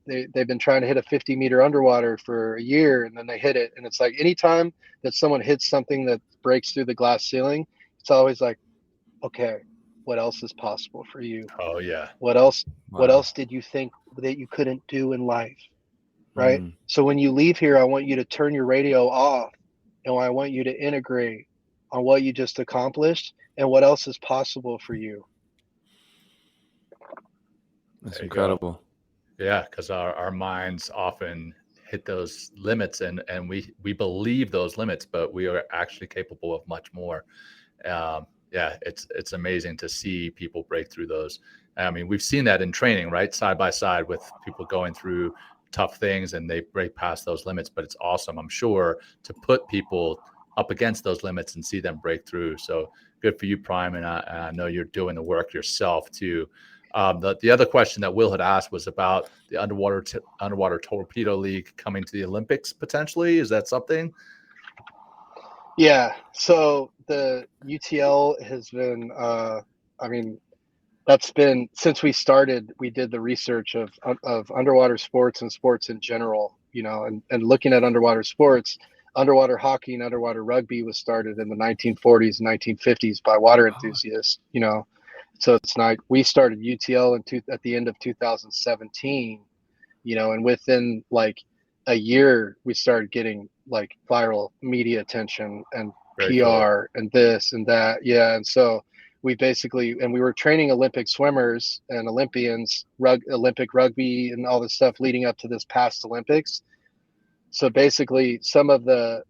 they've been trying to hit a 50-meter underwater for a year, and then they hit it, and it's like, anytime that someone hits something that breaks through the glass ceiling, it's always like, okay, what else is possible for you?
Oh yeah.
What else
Wow.
did you think that you couldn't do in life? Right?
Mm.
So when you leave here, I want you to turn your radio off, and I want you to integrate on what you just accomplished and what else is possible for you.
That's
There you go.
incredible.
Yeah, because our minds often hit those limits, and we believe those limits, but we are actually capable of much more. Yeah, it's amazing to see people break through those. I mean, we've seen that in training, right? Side by side with people going through tough things, and they break past those limits. But it's awesome, I'm sure, to put people up against those limits and see them break through. So good for you, Prime. And I know you're doing the work yourself too. The other question that Will had asked was about the underwater torpedo league coming to the Olympics potentially. Is that something?
Yeah. So the UTL has been, I mean, that's been, since we started, we did the research of underwater sports and sports in general, and looking at underwater sports. Underwater hockey and underwater rugby was started in the 1940s and 1950s by water enthusiasts, So it's not, we started UTL at the end of 2017, and within like a year, we started getting like viral media attention and
Very
PR
cool.
and this and that. Yeah. And so we were training Olympic swimmers and Olympians, Olympic rugby and all this stuff leading up to this past Olympics. So basically some of the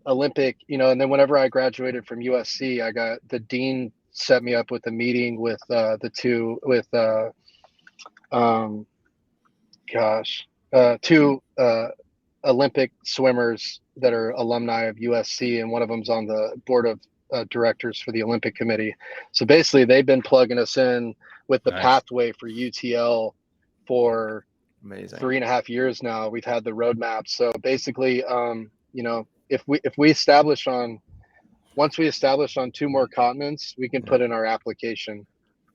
Olympic, and then whenever I graduated from USC, I got the dean set me up with a meeting with two Olympic swimmers that are alumni of USC, and one of them's on the board of directors for the Olympic Committee. So basically, they've been plugging us in with the
Nice.
pathway for UTL for
Amazing.
3.5 years now. We've had the roadmap. So basically, if we establish on once we establish on 2 more continents, we can put in our application.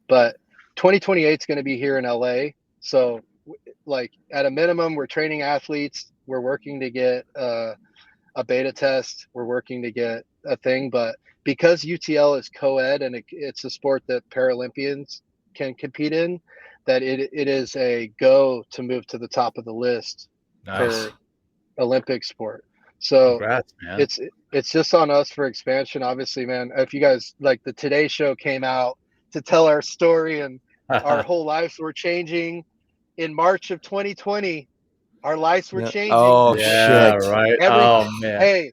But 2028 is going to be here in LA. So, like, at a minimum, we're training athletes. We're working to get a beta test. We're working to get a thing. But because UTL is co-ed and it's a sport that Paralympians can compete in, that it is a go to move to the top of the list
Nice.
for Olympic sport. So
Congrats, man.
it's just on us for expansion, obviously, man. If you guys, like, the Today Show came out to tell our story, and our whole lives were changing in March of 2020. Our lives were
Yeah.
changing.
Oh
Yeah,
shit.
right.
Every
Oh man.
Hey,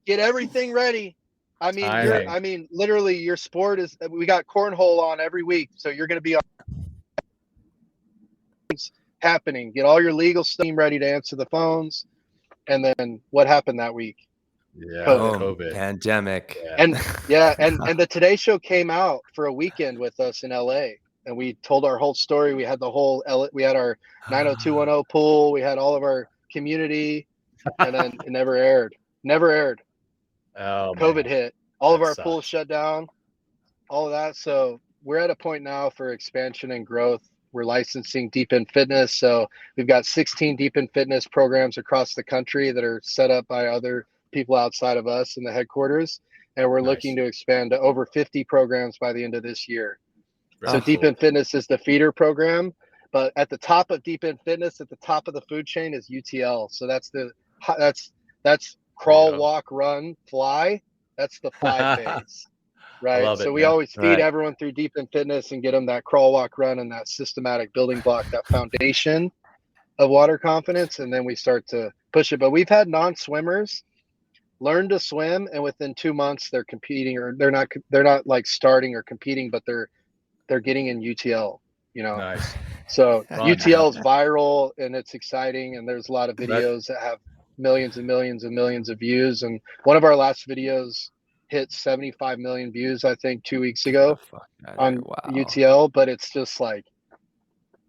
get everything ready. I mean,
Timing.
literally, your sport is. We got cornhole on every week, so you're going to be on happening. Get all your legal stuff ready to answer the phones. And then what happened that week?
Yeah,
COVID.
COVID.
Pandemic.
Yeah.
And yeah, and the Today Show came out for a weekend with us in LA, and we told our whole story. We had we had our 90210 pool. We had all of our community, and then it never aired. Never aired.
Oh,
COVID
man.
hit. All
That
of our
sucks.
pools shut down. All of that. So we're at a point now for expansion and growth. We're licensing Deep in Fitness. So we've got 16 Deep in Fitness programs across the country that are set up by other people outside of us in the headquarters. and we're
Nice.
looking to expand to over 50 programs by the end of this year.
Very
So Deep
cool.
End Fitness is the feeder program, but at the top of Deep End Fitness, at the top of the food chain is UTL. So that's crawl,
go.
walk, run, fly. That's the 5 phase, right?
love
So
it,
we
man.
always feed everyone through Deep End Fitness and get them that crawl, walk, run, and that systematic building block, that foundation of water confidence, and then we start to push it. But we've had non-swimmers learn to swim, and within 2 months they're competing, or they're not like starting or competing, but they're getting in UTL, you know.
Nice.
So
Fun,
UTL is viral and it's exciting, and there's a lot of
That-
videos that have millions and millions and millions of views. And one of our last videos hit 75 million views, I think, 2 weeks ago on UTL. But it's just like,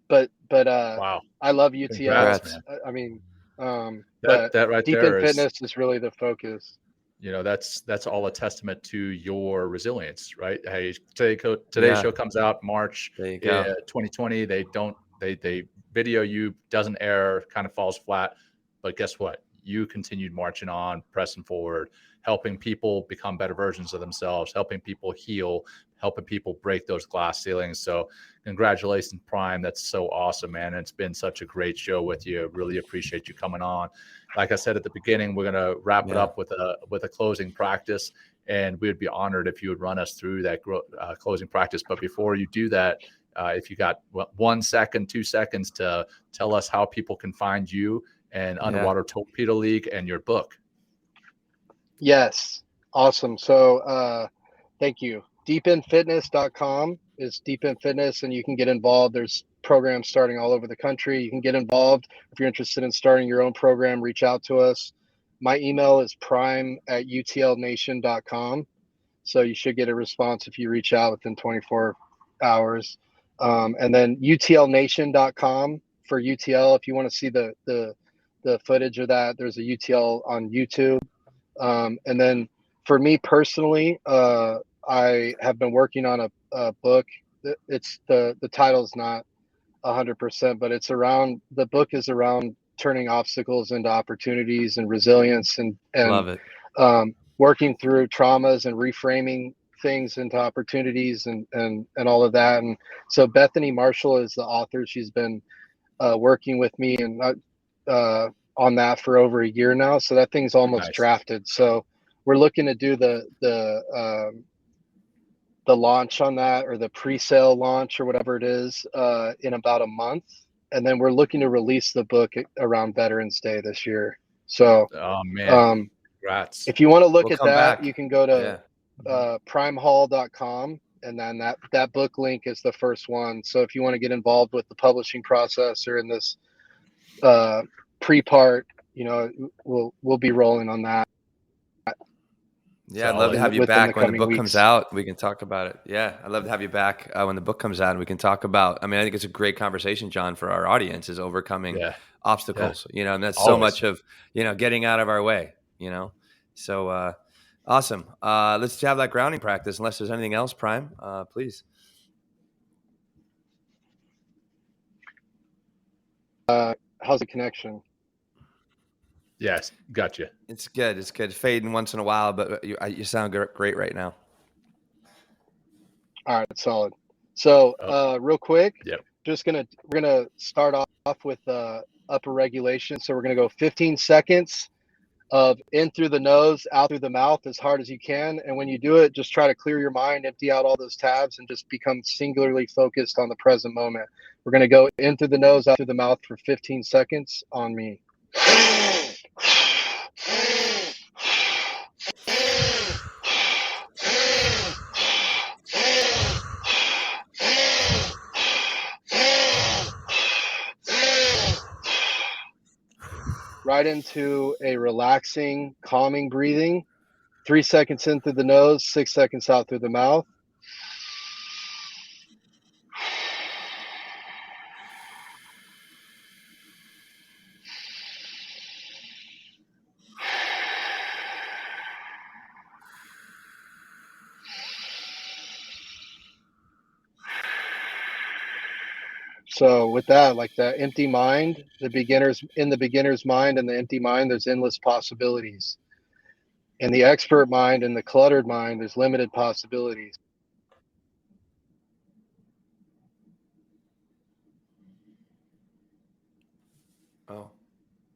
but
Wow.
I love UTL.
Congrats, man.
I mean,
That
but
right
Deep
there
End
is,
Fitness is really the focus.
you know, that's all a testament to your resilience, right? Hey, today's show comes out March 2020. They video you, doesn't air, kind of falls flat, but guess what? You continued marching on, pressing forward, helping people become better versions of themselves, helping people heal, helping people break those glass ceilings. So congratulations, Prime. That's so awesome, man. It's been such a great show with you. Really appreciate you coming on. Like I said at the beginning, we're going to wrap it up with a closing practice, and we would be honored if you would run us through that closing practice. But before you do that, if you got 1 second, 2 seconds to tell us how people can find you and Underwater Torpedo League and your book.
Yes. Awesome. So thank you. deependfitness.com is Deep End Fitness, and you can get involved. There's programs starting all over the country. You can get involved. If you're interested in starting your own program, reach out to us. My email is prime@utlnation.com. So you should get a response if you reach out within 24 hours. And then utlnation.com for UTL. If you want to see the footage of that, there's a UTL on YouTube. And then for me personally, I have been working on a book. It's the title is not 100%, but the book is around turning obstacles into opportunities and resilience, and
Love it.
Working through traumas and reframing things into opportunities and all of that. And so Bethany Marshall is the author. She's been working with me and on that for over a year now. So that thing's almost drafted. So we're looking to do the launch on that, or the pre-sale launch or whatever it is, in about a month. And then we're looking to release the book around Veterans Day this year. So,
oh man, congrats.
If you want to look at that, you can go to primehall.com, and then that book link is the first one. So if you want to get involved with the publishing process or in this pre-part, you know, we'll be rolling on that.
Yeah, I'd love to have you back when the book comes out. We can talk about it. Yeah, I'd love to have you back when the book comes out, and we can talk about. I mean, I think it's a great conversation, John, for our audience, is overcoming obstacles. You know, and that's so much of, you know, getting out of our way. You know, so awesome. Let's have that grounding practice. Unless there's anything else, Prime, please.
How's the connection?
Yes, gotcha.
It's good. It's good. Fading once in a while, but you sound great right now.
All right, solid. So real quick, we're gonna start off with upper regulation. So we're gonna go 15 seconds of in through the nose, out through the mouth as hard as you can. And when you do it, just try to clear your mind, empty out all those tabs, and just become singularly focused on the present moment. We're gonna go in through the nose, out through the mouth for 15 seconds on me. Right into a relaxing, calming breathing. 3 seconds in through the nose, 6 seconds out through the mouth. So with that, like that empty mind, in the beginner's mind and the empty mind, there's endless possibilities. In the expert mind and the cluttered mind, there's limited possibilities.
Oh,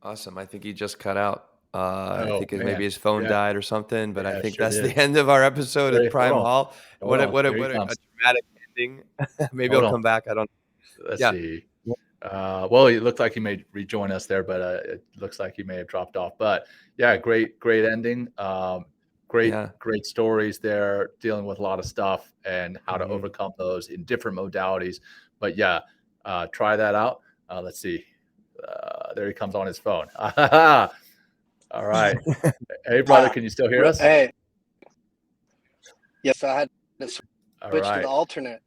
awesome. I think he just cut out. I think
man.
maybe his phone
Yeah.
died or something, but I
Yeah,
think
sure
that's
did.
the end of our episode
Wait,
of Prime
hold on.
Hall. What a
Here he comes.
dramatic ending. Maybe
Hold
he'll
on.
come back. I don't
Let's
Yeah.
see. Well, it looked like he may rejoin us there, but it looks like he may have dropped off. But yeah, great ending. Great stories there, dealing with a lot of stuff and how to overcome those in different modalities. But yeah, try that out. Let's see. There he comes on his phone. All right. Hey, brother, can you still hear us?
Hey. Yes, I had to switch to the alternate.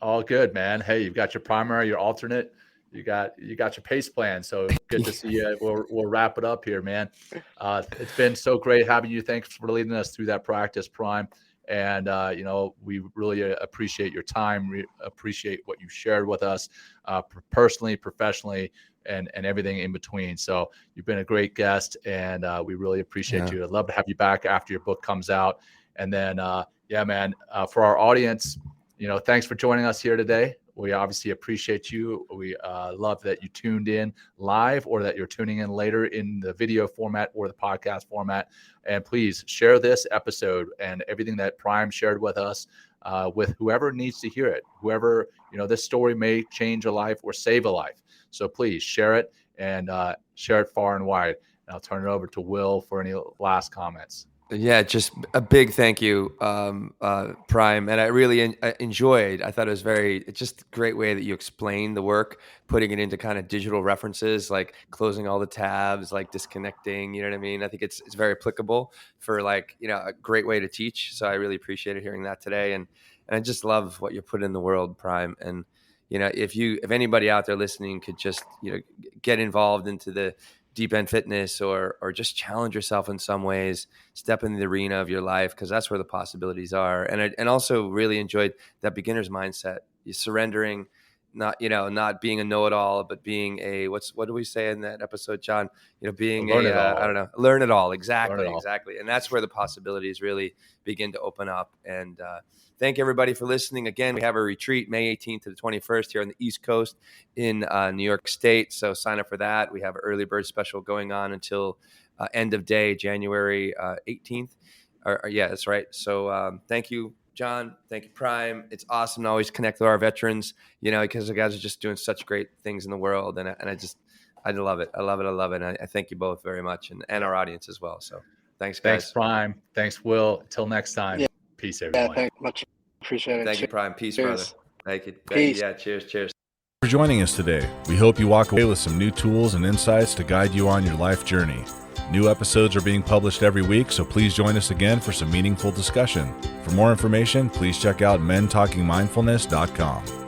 All good, man. Hey, you've got your primary, your alternate, you got your pace plan. So good to see you. We'll wrap it up here, man. It's been so great having you. Thanks for leading us through that practice, Prime. And we really appreciate your time. We appreciate what you shared with us, personally, professionally, and everything in between. So you've been a great guest, and we really appreciate you. I'd love to have you back after your book comes out. And then, man, for our audience, thanks for joining us here today. We obviously appreciate you. We love that you tuned in live or that you're tuning in later in the video format or the podcast format. And please share this episode and everything that Prime shared with us with whoever needs to hear it. Whoever, this story may change a life or save a life. So please share it and share it far and wide. And I'll turn it over to Will for any last comments.
Yeah, just a big thank you, Prime. And I really enjoyed. I thought it was just a great way that you explained the work, putting it into kind of digital references, like closing all the tabs, like disconnecting. You know what I mean? I think it's very applicable for a great way to teach. So I really appreciated hearing that today. And I just love what you put in the world, Prime. And if anybody out there listening could just get involved into the deep end fitness or just challenge yourself in some ways, step in the arena of your life, because that's where the possibilities are. And also really enjoyed that beginner's mindset. You're surrendering, not being a know-it-all, but being what do we say in that episode, John? Being learn it all. Exactly. And that's where the possibilities really begin to open up. And thank everybody for listening. Again, we have a retreat May 18th to the 21st here on the East Coast in New York State. So sign up for that. We have an early bird special going on until end of day, January 18th. Yeah, that's right. So thank you, John. Thank you, Prime. It's awesome to always connect with our veterans, because the guys are just doing such great things in the world. And I love it. I love it. And I thank you both very much and our audience as well. So thanks, guys.
Thanks, Prime. Thanks, Will. Until next time. Yeah. Peace, everyone.
Yeah, thanks much. Appreciate it.
Thank you, Prime. Peace,
cheers.
Brother. Thank you.
Peace.
Yeah, cheers.
For joining us today. We hope you walk away with some new tools and insights to guide you on your life journey. New episodes are being published every week, so please join us again for some meaningful discussion. For more information, please check out mentalkingmindfulness.com.